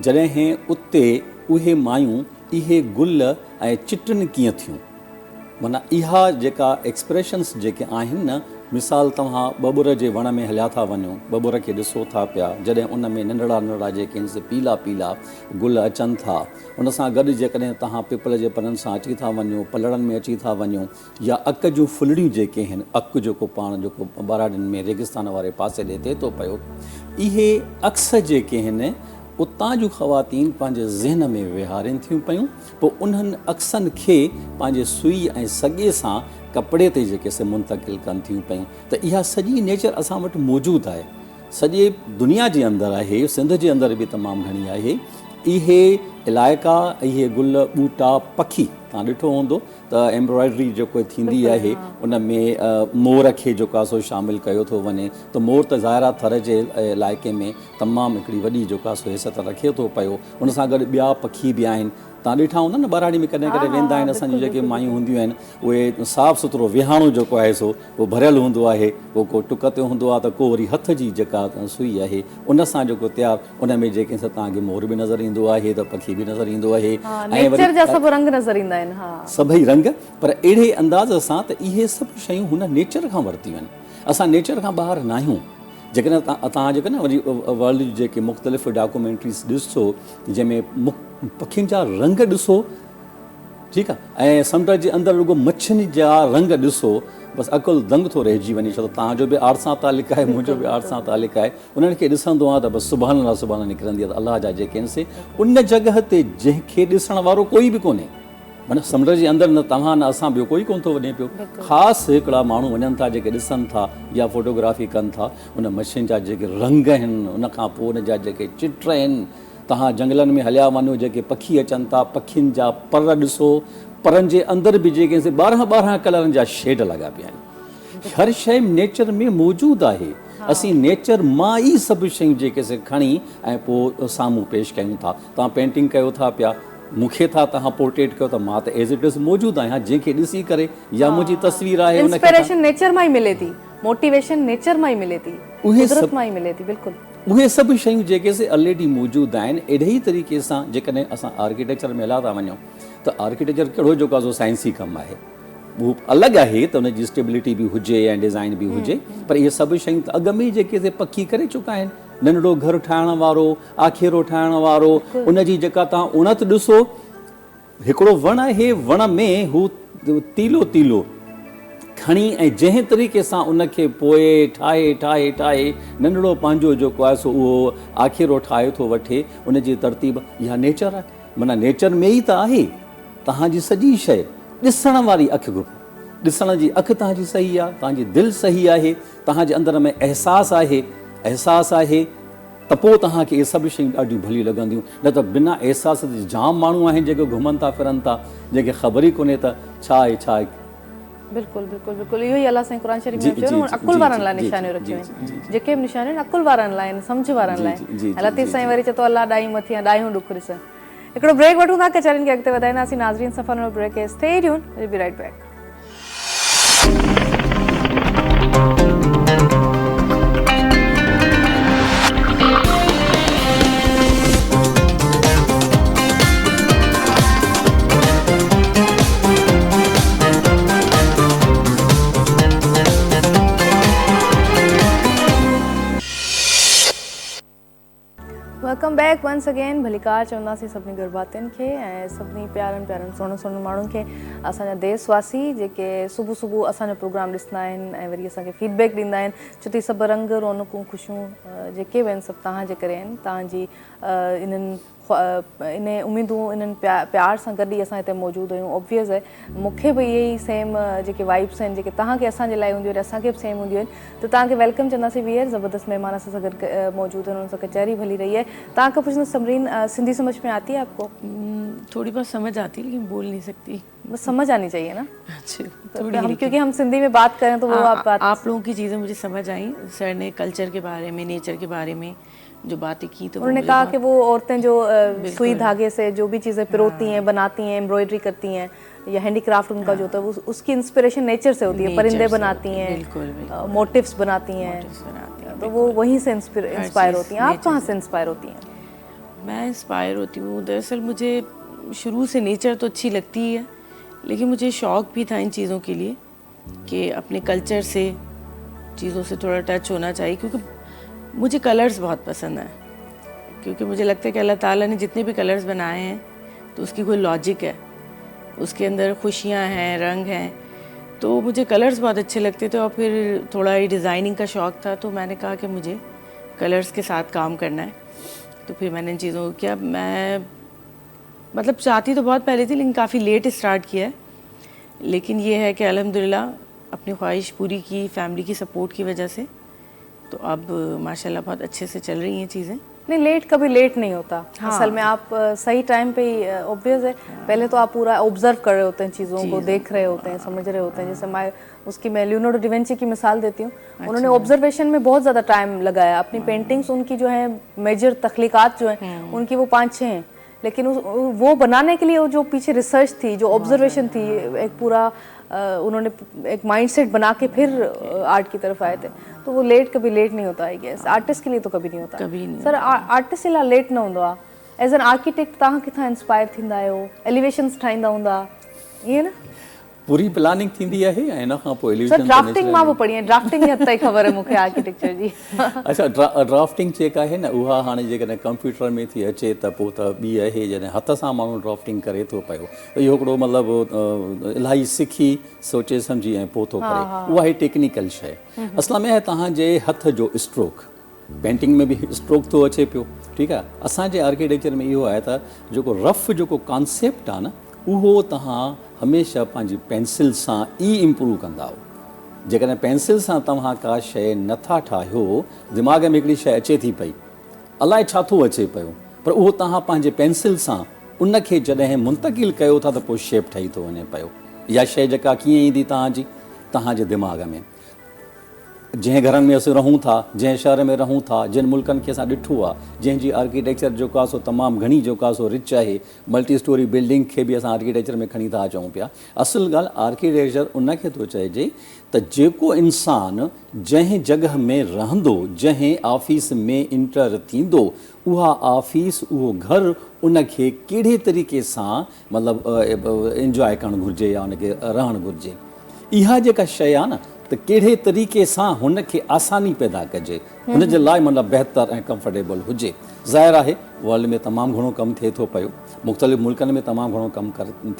जॾहिं उते उहे मायूं इहे गुल ऐं चिटनि कीअं थियूं, माना इहा जेका एक्सप्रेशन्स जेके आहिनि न, मिसाल तव्हां बबुर जे वण में हलिया था वञो, बबुर खे ॾिसो था पिया, जॾहिं उन में नंढड़ा नंढड़ा जेके आहिनि से पीला पीला गुल अचनि था, उन सां गॾु जेकॾहिं तव्हां पिपल जे पननि सां अची था वञो, पलड़नि में अची था वञो, या अक जूं फुलड़ियूं जेके आहिनि, अकु जेको पाण जेको ॿारहाड़ियुनि में रेगिस्तान वारे पासे ॾे थिए थो पियो, इहे अक्स जेके आहिनि उतां जूं ख़वातीन पंहिंजे ज़हन में विहारनि थियूं पियूं, पोइ उन्हनि अक्सनि खे पंहिंजे सुई ऐं सॻे सां कपिड़े ते जेके से मुंतक़िल कनि थियूं पियूं. त इहा सॼी नेचर असां वटि मौजूदु आहे, सॼे दुनिया जे अंदरि आहे, सिंध जे अंदरि बि तमामु घणी आहे. इहे इलाइक़ा, इहे गुल, ॿूटा, पखी, तव्हां ॾिठो हूंदो त एम्ब्रॉयडरी जेको थींदी आहे उन में मोर खे जेको आहे सो शामिलु कयो थो वञे, त मोर त ज़ाहिरा थर जे इलाइक़े में तमामु हिकिड़ी वॾी जेको आहे सो हैसियत रखे थो पियो. उन सां गॾु ॿिया पखी बि आहिनि, तव्हां ॾिठा हूंदा न ॿारहाड़ी में कॾहिं कॾहिं वेंदा आहिनि, असांजूं जेके मायूं हूंदियूं आहिनि उहे साफ़ु सुथिरो विहाणो जेको आहे सो उहो भरियलु हूंदो आहे, उहो को टुक ते हूंदो आहे, त को वरी हथ जी जेका सुई आहे उन सां जेको तयारु, उन में जेके तव्हांखे मोर बि नज़र ईंदो आहे, त पखी बि नज़र ईंदो आहे, ऐं सभई रंग, पर अहिड़े अंदाज़ सां त इहे सभु शयूं हुन नेचर खां वरितियूं आहिनि. असां नेचर खां ॿाहिरि न आहियूं. जेकॾहिं तव्हां जेके न वरी वर्ल्ड जी जेके मुख़्तलिफ़ डॉक्यूमेंट्रीज़ ॾिसो, जंहिंमें पखियुनि जा रंग ॾिसो, ठीकु आहे। ऐं समुंड जे अंदरि रुॻो मच्छियुनि जा रंग ॾिसो, बसि अकुलु दंग थो रहिजी वञे। छो त तव्हांजो बि आर्ट सां तालिक़ु आहे, मुंहिंजो बि आर्ट सां तालिक़ु आहे। उन्हनि खे ॾिसंदो आहे त बसि सुभाणे निकिरंदी आहे त अलाह जा जेके आहिनि से उन जॻह ते जंहिंखे ॾिसण वारो कोई बि कोन्हे। माना समुंड जे अंदरि न तव्हां न असां, ॿियो कोई कोन थो वञे पियो। ख़ासि हिकिड़ा माण्हू वञनि था जेके ॾिसनि था या फोटोग्राफी कनि था, उन मच्छियुनि जा जेके रंग आहिनि, उनखां पोइ उन जा जेके चित्र आहिनि। तव्हां जंगलनि में हलिया वञो, जेके पखी अचनि था, पखियुनि जा पर ॾिसो, परनि जे अंदरि बि जेके 12 कलरनि जा शेड लॻा पिया आहिनि। हर शइ नेचर में मौजूदु आहे। असीं नेचर मां ई सभु शयूं जेके से खणी ऐं पोइ साम्हूं पेश कयूं था। तव्हां पेंटिंग कयो था पिया, मूंखे था तव्हां पोर्ट्रेट कयो, त मां त एज़ इट इज़ मौजूदु आहियां। जंहिंखे ॾिसी करे या मुंहिंजी तस्वीर आहे, इंस्पिरेशन नेचर मां ई मिले थी, मोटिवेशन नेचर मां ई मिले थी, कुदरत मां ई मिले थी। बिल्कुलु उहे सभु शयूं जेके से ऑलरेडी मौजूदु आहिनि। अहिड़े ई तरीक़े सां जेकॾहिं असां आर्किटेक्चर में हलिया था वञूं, त आर्किटेक्चर कहिड़ो जेको आहे सो साइंसी कमु आहे। उहो अलॻि आहे त उनजी स्टेबिलिटी बि हुजे ऐं डिज़ाइन बि हुजे, पर इहे सभु शयूं त अॻ में जेके से पखी करे चुका आहिनि। नंढड़ो घरु ठाहिण वारो, आखेरो ठाहिण वारो, उनजी जेका तव्हां उणत ॾिसो, हिकिड़ो वणु आहे, वण में हू तीलो तीलो खणी ऐं जंहिं तरीक़े सां उनखे पोइ ठाहे ठाहे ठाहे नंढड़ो पंहिंजो जेको आहे सो उहो आखेरो ठाहे थो वठे। उनजी तरतीब इहा नेचर आहे। माना नेचर में ई त आहे तव्हांजी सॼी शइ। ॾिसण वारी अखि घुरो, ॾिसण जी अखि तव्हांजी सही आहे, तव्हांजी दिलि सही आहे, तव्हांजे अंदर में अहसासु आहे, त पोइ तव्हांखे इहे सभु शयूं ॾाढियूं भलियूं लॻंदियूं। न त बिना अहसास जे जाम माण्हू आहिनि जेके घुमनि था फिरनि था, जंहिंखे ख़बर ई कोन्हे त छा आहे। बिल्कुलु बिल्कुलु बिल्कुलु इहो ई अलाह साईं क़ुर शरीफ़ में चयो न, अकुल वारनि लाइ निशानियूं रखियूं आहिनि। जेके बि निशानियूं आहिनि अकुल वारनि लाइ आहिनि, सम्झ वारनि लाइ। लतीफ़ साईं वरी चए थो अलाह ॾाई मथी ॾायूं ॾुख ॾिस। हिकिड़ो ब्रेक वठूं था, कचहरियुनि खे अॻिते वधाईंदासीं। नाज़रीन सफ़र में ब्रेक है, stay tune, we'll be right back. Welcome back once again. भलीकार चवंदासीं सभिनी गरबातियुनि खे ऐं सभिनी प्यारनि प्यारनि सुहिणनि माण्हुनि खे, असांजा देशवासी जेके सुबुह सुबुह असांजो प्रोग्राम ॾिसंदा आहिनि ऐं वरी असांखे फीडबैक ॾींदा आहिनि। छो त सभु रंग रौनकूं ख़ुशियूं जेके बि आहिनि सभु तव्हांजे करे आहिनि। तव्हांजी इन्हनि इन उमेदूं, इन्हनि प्यार सां गॾु ई असां हिते मौजूदु आहियूं। ऑब्वियस आहे मूंखे बि इहे ई सेम जेके वाइब्स आहिनि जेके तव्हांखे असांजे लाइ हूंदियूं आहिनि, असांखे बि सेम हूंदियूं आहिनि। त तव्हांखे वेलकम चवंदासीं। वीअर ज़बरदस्त महिमान असां सां गॾु मौजूदु आहिनि, उन सां कचहरी भली रही है। तव्हांखां पुछंदसि समरीन, सिंधी समझ में आती है आपको? थोड़ी बहुत समझ आती है लेकिन बोल नहीं सकती। बस समझ आनी चाहिए ना। अच्छा, क्योंकि हम सिंधी में बात करें तो वो आप लोगों की चीज़ें मुझे समझ आई। सर ने कल्चर के बारे में, नेचर के बारे में जो बातें की, तो उन्होंने कहा कि वो औरतें जो सुई धागे से जो भी चीज़ें पिरोती हैं, बनाती हैं, एम्ब्रॉयडरी करती हैं या हैंडीक्राफ्ट उनका जो होता है, वो उसकी इंस्पिरेशन नेचर से होती है। परिंदे बनाती हैं, मोटिव्स बनाती हैं, तो वो वहीं से इंस्पायर होती हैं। आप कहाँ से इंस्पायर होती हैं? मैं इंस्पायर होती हूँ, दरअसल मुझे शुरू से नेचर तो अच्छी लगती ही है, लेकिन मुझे शौक़ भी था इन चीज़ों के लिए कि अपने कल्चर से चीज़ों से थोड़ा टच होना चाहिए। क्योंकि मुझे कलर्स बहुत पसंद हैं, क्योंकि मुझे लगता है कि अल्लाह ताला ने जितने भी कलर्स बनाए हैं तो उसकी कोई लॉजिक है, उसके अंदर खुशियाँ हैं, रंग हैं। तो मुझे कलर्स बहुत अच्छे लगते थे और फिर थोड़ा ही डिज़ाइनिंग का शौक़ था, तो मैंने कहा कि मुझे कलर्स के साथ काम करना है। तो फिर मैंने इन चीज़ों को किया। मैं मतलब चाहती तो बहुत पहले थी, लेकिन काफ़ी लेट स्टार्ट किया है। लेकिन ये है कि अल्हम्दुलिल्लाह अपनी ख्वाहिश पूरी की, फैमिली की सपोर्ट की वजह से, तो अब माशाल्लाह बहुत अच्छे से चल रही हैं चीज़ें। नहीं, लेट कभी लेट नहीं होता। हाँ। असल में आप सही टाइम पे ही, ऑब्वियस है। पहले तो आप पूरा ऑब्जर्व कर रहे होते हैं, चीज़ों को देख रहे होते हैं, समझ रहे होते हैं। जैसे मैं लियोनार्डो डा विंची की मिसाल देती हूँ। उन्होंने ऑब्जर्वेशन में बहुत ज़्यादा टाइम लगाया। अपनी पेंटिंग्स उनकी जो है मेजर तख्लीकात जो हैं उनकी वो 5-6 हैं, लेकिन वो बनाने के लिए वो जो पीछे रिसर्च थी, जो ऑब्जर्वेशन थी, एक पूरा उन्होंने एक माइंडसेट बना के फिर आर्ट की तरफ आए थे। तो वो लेट कभी लेट नहीं होता है। गेस आर्टिस्ट के लिए तो कभी नहीं होता। कभी नहीं। सर आर्टिस्ट लाइ लेट न हूंदो आहे। एज़ एन आर्किटेक्ट तव्हां किथां इंस्पायर थींदा आहियो? एलिवेशन्स ठाहींदा हूंदा ईअं न? पूरी प्लानिंग थींदी आहे ऐं इन खां पोइ सर एलिवेशन ड्राफ्टिंग मां बि पढ़ी आहे, ड्राफ्टिंग जी हद ताईं ख़बर आहे मूंखे आर्किटेक्चर जी। अच्छा, ड्राफ्टिंग जेका आहे न उहा हाणे जेकॾहिं कंप्यूटर में थी अचे त पोइ त ॿी आहे, जॾहिं हथ सां माण्हू ड्राफ्टिंग करे थो पियो त इहो हिकिड़ो मतिलबु इलाही सिखी सोचे सम्झी ऐं पोइ थो करे, उहा आहे टेक्निकल शइ। असल में आहे तव्हांजे हथ जो स्ट्रोक, पेंटिंग में बि स्ट्रोक थो अचे पियो, ठीकु आहे। असांजे आर्किटेक्चर में इहो आहे त जेको रफ जेको कॉन्सेप्ट आहे न उहो तव्हां हमेशह पंहिंजी पेंसिल सां ई इम्प्रूव कंदा हो। जेकॾहिं पेंसिल सां तव्हां का शइ नथा ठाहियो, दिमाग़ में हिकिड़ी शइ अचे थी पई, अलाए छा थो अचे पियो, पर उहो तव्हां पंहिंजे पेंसिल सां उनखे जॾहिं मुंतक़िल कयो था त पोइ शेप ठही थो वञे पियो। इहा शइ जेका कीअं ईंदी तव्हांजे दिमाग़ में, जंहिं घरनि में असीं रहूं था, जंहिं शहर में रहूं था, जिन मुल्कनि खे असां ॾिठो आहे, जंहिंजी आर्किटेक्चर जेको आहे सो तमामु घणी जेको आहे सो रिच आहे, मल्टी स्टोरी बिल्डिंग खे बि असां आर्किटेक्चर में खणी था अचूं पिया। असुल ॻाल्हि आर्किटेक्चर उनखे थो चइजे त जेको इंसानु जंहिं जॻह में रहंदो, जंहिं ऑफिस में इंटर थींदो, उहा ऑफिस उहो घरु उनखे कहिड़े तरीक़े सां मतिलबु इंजॉय करणु घुरिजे या उनखे रहणु घुरिजे। इहा जेका शइ आहे न त कहिड़े तरीक़े सां हुनखे आसानी पैदा कजे, हुनजे लाइ मतिलबु बहितर ऐं कंफर्टेबल हुजे। ज़ाहिर आहे वर्ल्ड में तमामु घणो कमु थिए थो पियो, मुख़्तलिफ़ मुल्कनि में तमामु घणो कमु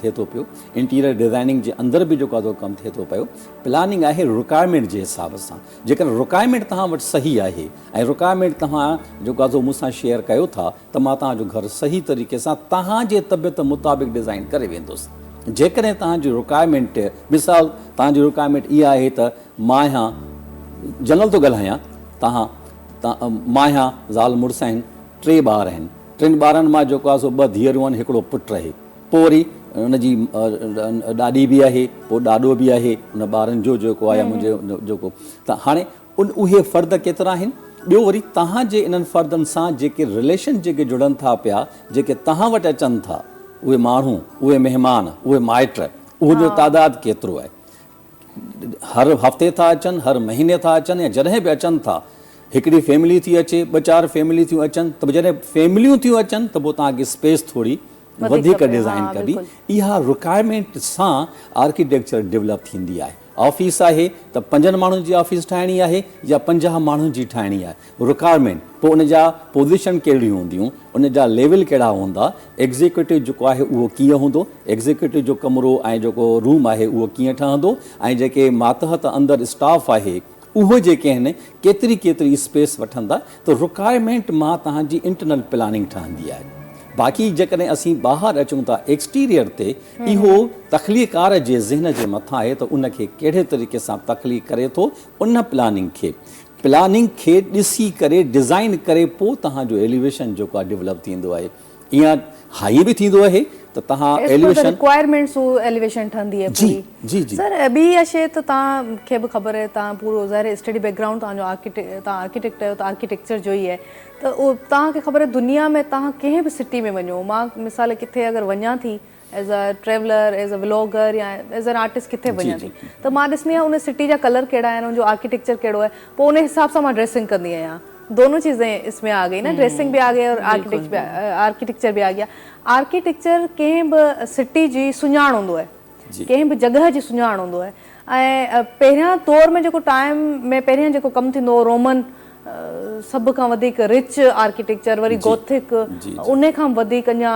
थिए थो पियो, इंटीरियर डिज़ाइनिंग जे अंदरि बि जेको आहे कमु थिए थो पियो। प्लानिंग आहे रिक्वायरमेंट जे हिसाब सां, जेकर रिक्वायरमेंट तव्हां वटि सही आहे ऐं रिक्वायरमेंट तव्हां जेको आहे मूंसां शेयर कयो था त मां तव्हांजो घरु सही तरीक़े सां तव्हांजे तबियत मुताबिक़ डिज़ाइन करे वेंदुसि। जेकॾहिं तव्हांजी रिक्वायरमेंट, मिसाल तव्हांजी रिक्वायरमेंट इहा आहे त मां आहियां जनरल थो ॻाल्हायां, मां आहियां ज़ाल मुड़ुसु आहिनि, 3 ॿार आहिनि, 3 ॿारनि मां जेको आहे सो 2 धीअरूं आहिनि, हिकिड़ो पुटु आहे, पोइ वरी हुनजी ॾाॾी बि आहे, पोइ ॾाॾो बि आहे, हुन ॿारनि जो जेको आहे मुंहिंजो जेको, त हाणे उहे फ़र्द केतिरा आहिनि। ॿियो वरी तव्हांजे इन्हनि फ़र्दनि सां जेके रिलेशन जेके जुड़नि था पिया, जेके तव्हां वटि अचनि था, उहे माण्हू, उहे महिमान, उहे माइट, उहो तादादु केतिरो आहे। हर हफ़्ते था अचनि, हर महीने था अचनि, या जॾहिं बि अचनि था, हिकिड़ी फैमिली थी अचे, 2-4 फैमिली थियूं अचनि, त जॾहिं फैमिलियूं थियूं अचनि त पोइ तव्हांखे स्पेस थोरी वधीक डिज़ाइन कबी। इहा रिक्वायरमेंट सां आर्किटेक्चर डेवलप थींदी आहे। ऑफिस आहे त 5 माण्हुनि जी ऑफिस ठाहिणी आहे या 50 माण्हुनि जी ठाहिणी आहे, रिक्वायरमेंट, पोइ उन जा पोज़ीशन कहिड़ियूं हूंदियूं, उन जा लेवल कहिड़ा हूंदा, एग्ज़ीक्यूटिव जेको आहे उहो कीअं हूंदो, एग्ज़ीक्यूटिव जो कमरो ऐं जेको रूम आहे उहो कीअं ठहंदो, ऐं जेके मातहत अंदरि स्टाफ आहे उहे जेके आहिनि केतिरी स्पेस वठंदा। त रिक्वायरमेंट मां तव्हांजी इंटरनल प्लानिंग ठहंदी आहे। बाक़ी जेकॾहिं असीं ॿाहिरि अचूं था एक्सटीरियर ते, इहो तख़लीकार जे ज़हन जे मथां आहे त उनखे कहिड़े तरीक़े सां तख़लीक़ करे थो, उन प्लानिंग खे ॾिसी करे डिज़ाइन करे पोइ तव्हांजो एलिवेशन जेको आहे डेवलप थींदो आहे। ईअं हाई बि थींदो आहे त तव्हां एलिवेशन रिक्वायरमेंट्स एलिवेशन ठहंदी आहे पूरी। जी जी सर ॿी इहा शइ त तव्हांखे बि ख़बर आहे, तव्हां पूरो ज़ाहिर स्टडी बैकग्राउंड तव्हांजो तव्हां आर्किटेक्ट आहियो त आर्किटेक्चर जो ई आहे, त उहो तव्हांखे ख़बर आहे दुनिया में तव्हां कंहिं बि सिटी में वञो, मां मिसाल किथे अगरि वञा थी as a traveller, as a vlogger या एज़ एन आर्टिस्ट किथे वञा थी, त मां ॾिसंदी आहियां उन सिटी जा कलर कहिड़ा आहिनि, उनजो आर्किटेक्चर कहिड़ो आहे, पोइ उन हिसाब सां मां ड्रेसिंग कंदी आहियां। दोनों चीज़ें इसमें आ गई ना, ड्रेसिंग भी आ गई और आर्किटेक्चर भी आ गया। आर्किटेक्चर कंहिं बि सिटी जी सुञाण हूंदो आहे, कंहिं बि जॻह जी सुञाण हूंदो आहे। ऐं पहिरियां तौर में जेको टाइम में पहिरियां जेको कमु थींदो हो, रोमन सभ खां वधीक रिच आर्किटेक्चर, वरी गोथिक, उन खां वधीक अञा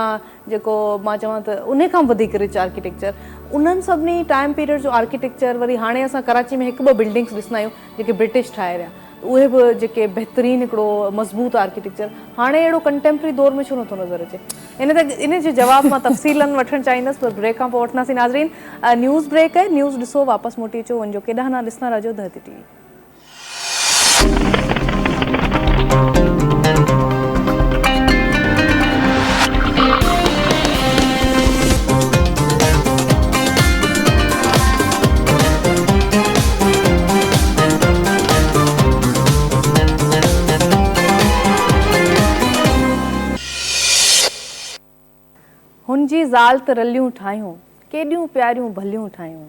जेको मां चवां त उन खां वधीक रिच आर्किटेक्चर, उन्हनि सभिनी टाइम पीरियड जो आर्किटेक्चर। वरी हाणे असां कराची में 1-2 बिल्डिंग्स ॾिसंदा आहियूं जेके ब्रिटिश ठाहे रहिया, उहे बि जेके बहितरीनु हिकिड़ो मज़बूत आर्किटेक्चर। हाणे अहिड़ो कंटेम्प्रेरी दौर में छो नथो नज़र अचे? इन जो जवाबु मां तफ़सीलन वठणु चाहींदसि, पर ब्रेक खां पोइ वठंदासीं। नाज़रीन, न्यूज़ ब्रेक आहे, न्यूज़ ॾिसो, वापसि मोटी अचो, वञो केॾांहुं न ॾिसंदा रहिजो द टीवी। हुनजी ज़ाल त रलियूं ठाहियूं, केॾियूं प्यारियूं भलियूं ठाहियूं।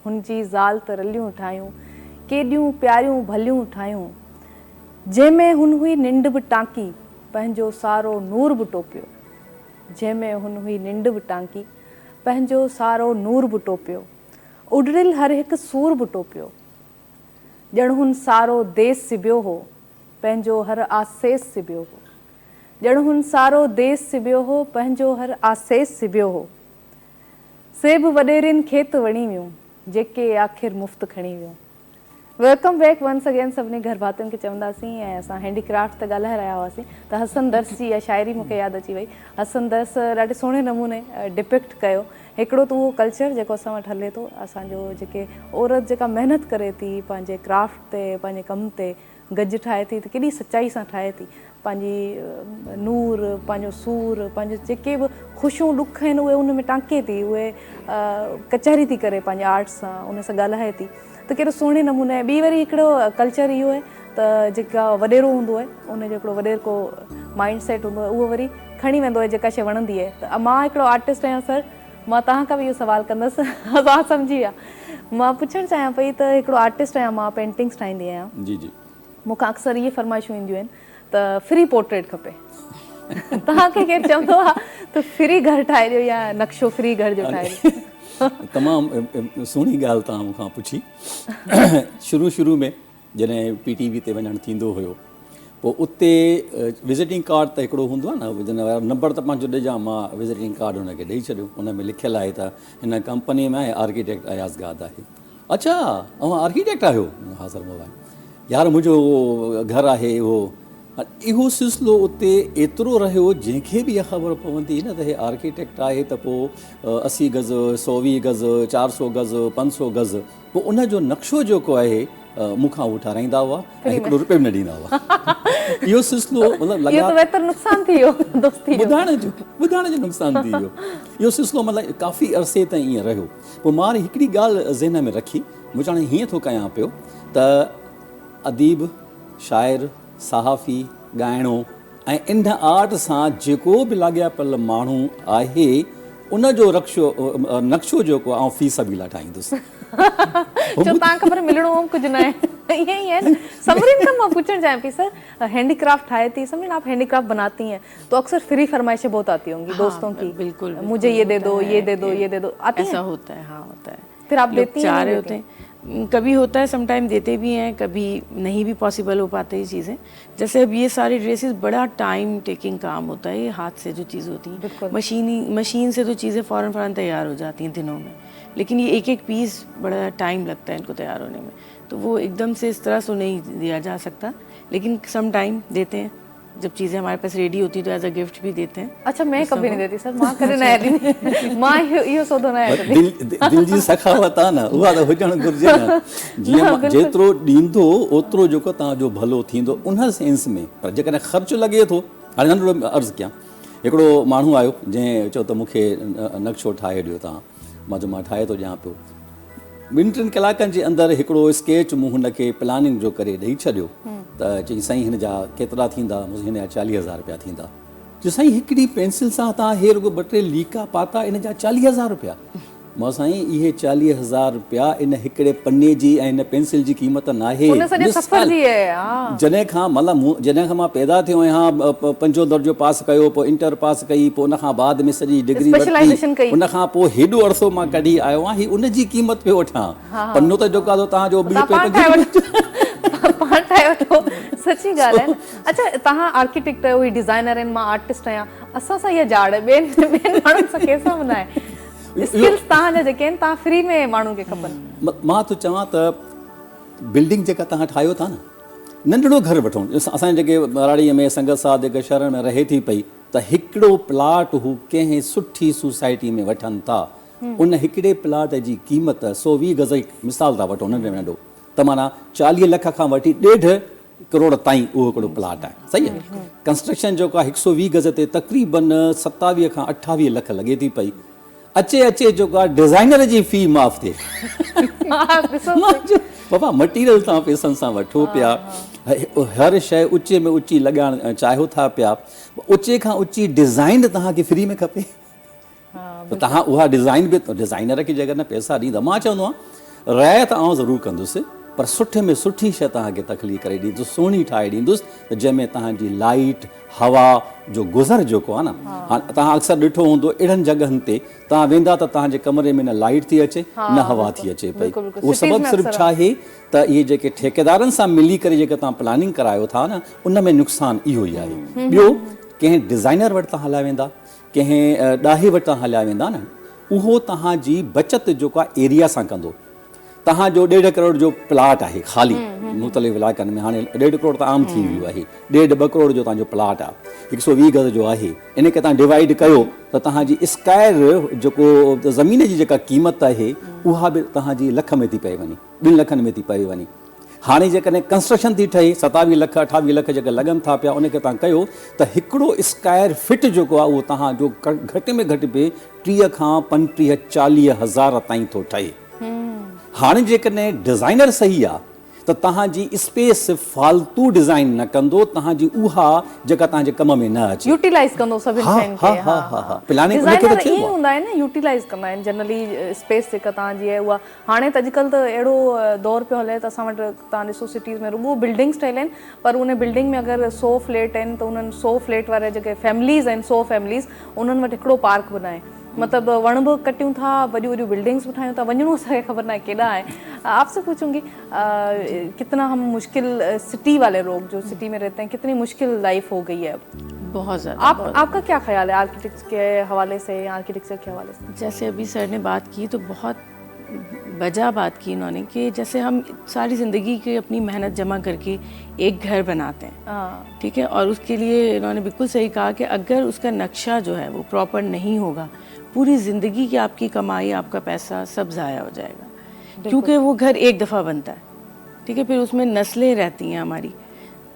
हुनजी ज़ाल त रलियूं ठाहियूं, केॾियूं प्यारियूं भलियूं ठाहियूं। जंहिंमें हुन हुई निंड बि टांकी, पंहिंजो सारो नूर बि टोपियो। जंहिंमें हुन हुई निंड बि टांकी, पंहिंजो सारो नूर बि टोपियो। उॾड़िल हर हिकु सूर बि टोपियो, ॼण हुन सारो देस सिबियो हो, पंहिंजो हर आसेस सिबियो हो, ॼण हुन सारो देस सिबियो हो, पंहिंजो हर आसेस सिबियो हो। से बि वॾेरनि खे त वणी वियूं, जेके आख़िर मुफ़्त खणी वियूं। वेलकम बैक वंस अगेन सभिनी घर भातियुनि खे चवंदासीं। ऐं असां हैंडीक्राफ्ट ते ॻाल्हाए रहिया हुआसीं त हसन दर्स जी इहा शाइरी मूंखे यादि अची वई। हसन दर्स ॾाढे सुहिणे नमूने डिपिक्ट कयो हिकिड़ो त उहो कल्चर जेको असां वटि हले थो, असांजो जेके औरत जेका महिनत करे थी पंहिंजे क्राफ्ट ते, पंहिंजे कम ते, गज ठाहे थी त केॾी सचाई सां ठाहे थी, पंहिंजी नूर, पंहिंजो सूर, पंहिंजो जेके बि ख़ुशियूं ॾुख आहिनि उहे उन में टांके थी, उहे कचहरी थी करे पंहिंजे आर्ट सां, उन सां ॻाल्हाए थी, त कहिड़ो सुहिणे नमूने। ॿी वरी हिकिड़ो कल्चर इहो आहे त जेका वॾेरो हूंदो आहे उन जो हिकिड़ो वॾेर को माइंड सेट हूंदो आहे, उहो वरी खणी वेंदो आहे जेका शइ वणंदी आहे। त मां हिकिड़ो आर्टिस्ट आहियां सर, मां तव्हां खां बि इहो सुवालु कंदसि, तव्हां सम्झी विया। मां पुछणु चाहियां पई त हिकिड़ो आर्टिस्ट आहियां, मां पेंटिंग्स ठाहींदी आहियां, जी जी, मूंखां अक्सर इहे फरमाइशूं ईंदियूं आहिनि त फ्री पोर्ट्रेट खपे। तव्हांखे केरु चवंदो आहे त फ्री घर ठाहे ॾियो या नक्शो फ्री घर जो ठाहे ॾियो? तमामु सुहिणी ॻाल्हि तव्हां मूंखां पुछी। शुरू में जॾहिं PTV ते वञणु थींदो हुयो, पोइ उते विज़िटिंग कार्ड त हिकिड़ो हूंदो आहे न, नंबर त पंहिंजो ॾिजां, मां विज़िटिंग कार्ड हुनखे ॾेई छॾियो, हुन में लिखियलु आहे त हिन कंपनीअ में आर्किटेक्ट अयाज़ गाद आहे। अच्छा, ऐं आर्किटेक्ट आहियो? हा सर मोबाइल यार, मुंहिंजो घरु आहे उहो। इहो सिलसिलो उते एतिरो रहियो, जंहिंखे बि इहा ख़बर पवंदी न त हे आर्किटेक्ट आहे त पोइ 80 गज़, 120 गज़, 400 गज़, 500 गज़, पोइ उन जो नक्शो जेको आहे मूंखां उहो ठाराईंदा हुआ ऐं हिकिड़ो रुपयो बि न ॾींदा हुआ। इहो सिलसिलो मतिलबु नुक़सान थी वियो, ॿुधाइण जो नुक़सान थी वियो। इहो सिलसिलो मतिलबु काफ़ी अरसे ताईं ईअं रहियो। पोइ मां हिकिड़ी ॻाल्हि ज़हन में रखी, मूं हाणे हीअं थो कयां पियो त अदीब, शाइर, सहाफ़ी, ॻाइणो ऐं इन आर्ट सां जेको बि लाॻियापियल माण्हू आहे उन जो नक्शो जेको आहे फी सबीला ठाहींदुसि। तव्हां ख़बर मिलणो कुझु न आहे, ईअं ई आहे न। समरीन खां मां पुछणु चाहियां पई, सर हैंडीक्राफ्ट ठाहे थी, समरीन आप हैंडीक्राफ्ट बनाती हैं तो अक्सर फ्री फरमाइशें बहुत आती होंगी दोस्तों की, बिल्कुल, मुझे ये दे दो, ये दे दो, ये दे दो, आती ऐसा होता है। हाँ होता है, फिर आप देती हैं? चाह रहे होते हैं, कभी होता है, समटाइम देते भी हैं, कभी नहीं भी पॉसिबल हो पाते ये चीज़ें। जैसे अब ये सारे ड्रेसेस बड़ा टाइम टेकिंग काम होता है, ये हाथ से जो चीज़ होती है, मशीन से तो चीज़ें फ़ौरन तैयार हो जाती हैं दिनों में, लेकिन ये एक एक पीस बड़ा टाइम लगता है इनको तैयार होने में, तो वो एकदम से इस तरह से नहीं दिया जा सकता, लेकिन सम टाइम देते हैं। जब चीज़ें हमारे पास रेडी होती है तो एज अ गिफ्ट भी देते हैं। अच्छा, मैं कभी नहीं देती सर, मां करे न मां इहो सौदो न आहे। दिल जी सखावत आहे न, उहा त हुजणु घुरिजे न। जीअं जेतिरो ॾींदो ओतिरो जेको तव्हांजो भलो थींदो, उन सेंस में। पर जेकॾहिं ख़र्चु लॻे थो, हाणे नंढिड़ो अर्ज़ु कयां, हिकिड़ो माण्हू आयो जंहिं चयो त मूंखे नक्शो ठाहे ॾियो तव्हां, मां ठाहे थो ॾियां पियो। 2-3 कलाकनि जे अंदरि हिकिड़ो स्केच मूं हुनखे प्लानिंग जो करे ॾेई छॾियो त चई साईं हिन जा केतिरा थींदा? हिन जा 40,000 रुपया थींदा। जो साईं हिकिड़ी पेंसिल सां तव्हां हे रुगो 2-3 लीका पाता, इन जा 40,000 रुपया? मां साईं इहे 40,000 रुपया इन हिकिड़े पने जी ऐं इन पेंसिल जी क़ीमत न आहे। जॾहिं खां मां पैदा थियो आहियां, 5 दर्जो पास कयो, पोइ इंटर पास कई, पोइ उनखां बाद में सॼी डिग्री वरिती, उनखां पोइ हेॾो अरसो मां कढी आयो आहियां, उन जी क़ीमत पियो वठां। पनो त जेको आहे तव्हांजो सची ॻाल्हि आहे। अच्छा, तव्हां आर्किटेक्ट आहियो, डिज़ाइनर आहिनि, मां आर्टिस्ट आहियां, असां सां इहा ॼाण ॿियनि माण्हुनि सां कंहिंसां बि न आहे। स्किल्स तव्हांजा जेके आहिनि, तव्हां फ्री में माण्हू खे खपनि। मां थो चवां त बिल्डिंग जेका तव्हां ठाहियो था न, नंढिड़ो घरु वठूं। असांजे जेके बराड़ीअ में संगत साहिब जेके शहर में रहे थी पई, त हिकिड़ो प्लाट हू कंहिं सुठी सोसाइटी में वठनि था, उन हिकिड़े प्लाट जी क़ीमत 120 गज़ मिसाल था वठो, नंढे नंढो, त माना 40 लख खां वठी 1.5 करोड़ ताईं उहो हिकिड़ो प्लाट आहे। सही आहे। कंस्ट्रक्शन जेको आहे 120 गज़ ते तक़रीबन 27 खां 28 लख लॻे थी पई। अचे जेको आहे डिज़ाइनर जी फी माफ़ थिए। बाबा मटीरियल तव्हां पैसनि सां वठो पिया, हर शइ ऊचे में ऊची लॻाइणु चाहियो था पिया, ऊचे खां ऊची डिज़ाइन तव्हांखे फ्री में खपे, त तव्हां उहा डिज़ाइन बि डिज़ाइनर खे जेकॾहिं पैसा ॾींदा, मां चवंदो आहियां रिआयत आउं ज़रूरु कंदुसि, पर सुठे में सुठी शइ तव्हांखे तख़लीक़ करे ॾींदुसि, सुहिणी ठाहे ॾींदुसि त जंहिंमें तव्हांजी लाइट हवा जो गुज़र जेको आहे न, हाणे तव्हां अक्सर ॾिठो हूंदो अहिड़नि जॻहनि ते तव्हां वेंदा त तव्हांजे कमरे में न लाइट थी अचे न हवा थी अचे पई। उहो सबबु सिर्फ़ु छा आहे त इहे जेके ठेकेदारनि सां मिली करे जेके तव्हां प्लानिंग करायो था न, उन में नुक़सानु इहो ई आहे। ॿियो, कंहिं डिज़ाइनर वटि तव्हां हलिया वेंदा, कंहिं ॾाहे वटि तव्हां हलिया वेंदा न, उहो तव्हांजी बचति जेको आहे एरिया सां कंदो। तव्हांजो 1.5 करोड़ जो प्लाट आहे ख़ाली मुख़्तलिफ़ इलाइक़नि में, हाणे 1.5 करोड़ त आम थी वियो आहे, 1.5-2 करोड़ जो तव्हांजो प्लाट आहे, 120 गज़ जो आहे, इन खे तव्हां डिवाइड कयो त तव्हांजी स्क्वायर जेको ज़मीन जी जेका क़ीमत आहे उहा बि तव्हांजी लख में थी पए वञे, 2 लखनि में थी पए वञे। हाणे जेकॾहिं कंस्ट्रक्शन थी ठहे 27 लख 28 लख जेके लॻनि था पिया, उनखे तव्हां कयो त हिकिड़ो स्क्वायर फिट जेको आहे उहो तव्हांजो घटि में घटि बि 30 खां 35-40 हज़ार ताईं थो ठहे। हाणे जेकॾहिं डिज़ाइनर सही आहे त तव्हांजी स्पेस फालतू डिज़ाइन न कंदो, तव्हांजी उहा जेका तव्हांजे कम में न अचे, यूटिलाइज़ कंदो सभिनि शयुनि खे। प्लानिंग डिज़ाइनर ईअं हूंदा आहिनि न, यूटिलाइज़ कंदा आहिनि जनरली स्पेस जेका तव्हांजी आहे उहा। हाणे त अॼुकल्ह त अहिड़ो दौर पियो हले त असां वटि तव्हां ॾिसो सिटीज़ में रुॻो बिल्डिंग्स ठहियल आहिनि, पर उन बिल्डिंग में अगरि 100 फ्लैट आहिनि त उन्हनि 100 फ्लैट वारे जेके फैमिलीज़ आहिनि, 100 फैमिलीज़, उन्हनि वटि हिकिड़ो पार्क बनाए, मतलब वण बि कटियूं था, वॾियूं वॾियूं बिल्डिंग्स बि ठाहियूं था, वञणो असांखे ख़बर न आहे केॾा आहे। आपसे पूछूंगी कितना हम मुश्किल सिटी वाले लोग जो सिटी में रहते हैं, कितनी मुश्किल लाइफ हो गई है अब? बहुत ज़्यादा। आपका क्या ख्याल है आर्किटेक्ट के हवाले से, आर्किटेक्चर के हवाले से? जैसे अभी सर ने बात की तो बहुत वजह बात की इन्होंने कि जैसे हम सारी ज़िंदगी की अपनी मेहनत जमा करके एक घर बनाते हैं, ठीक है, और उसके लिए इन्होंने बिल्कुल सही कहा कि अगर उसका नक्शा जो है वो प्रॉपर नहीं होगा, पूरी ज़िंदगी की आपकी कमाई, आपका पैसा सब ज़ाया हो जाएगा, क्योंकि वो घर एक दफ़ा बनता है, ठीक है, फिर उसमें नस्लें रहती हैं हमारी।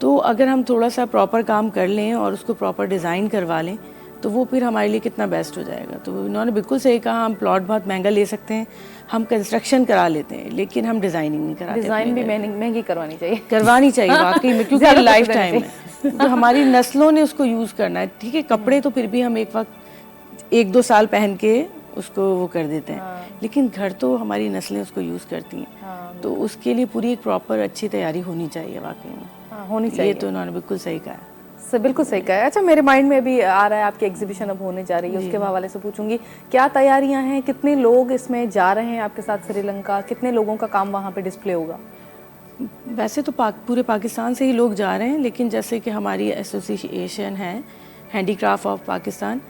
तो अगर हम थोड़ा सा प्रॉपर काम कर लें और उसको प्रॉपर डिज़ाइन करवा लें तो वो फिर हमारे लिए कितना बेस्ट हो जाएगा। तो इन्होंने बिल्कुल सही कहा, हम प्लॉट बहुत महंगा ले सकते हैं, हम कंस्ट्रक्शन करा लेते हैं, लेकिन हम डिज़ाइनिंग नहीं कराते। डिज़ाइन भी महंगी करवानी चाहिए, वाकई में, क्योंकि लाइफ टाइम है, तो हमारी नस्लों ने उसको यूज़ करना है, ठीक है। कपड़े तो फिर भी हम एक वक्त 1-2 साल पहन के उसको वो कर देते हैं, लेकिन घर तो हमारी नस्लें उसको यूज़ करती हैं, तो उसके लिए पूरी एक प्रॉपर अच्छी तैयारी होनी चाहिए वाकई में, होनी चाहिए। ये तो उन्होंने बिल्कुल सही कहा है। सर बिल्कुल सही कहा है। अच्छा, मेरे माइंड में भी आ रहा है, आपकी एग्जीबिशन अब होने जा रही है, उसके हवाले से पूछूंगी क्या तैयारियां हैं, कितने लोग इसमें जा रहे हैं आपके साथ श्रीलंका, कितने लोगों का काम वहाँ पे डिस्प्ले होगा? वैसे तो पूरे पाकिस्तान से ही लोग जा रहे हैं, लेकिन जैसे कि हमारी एसोसिएशन है हैंडीक्राफ्ट ऑफ पाकिस्तान,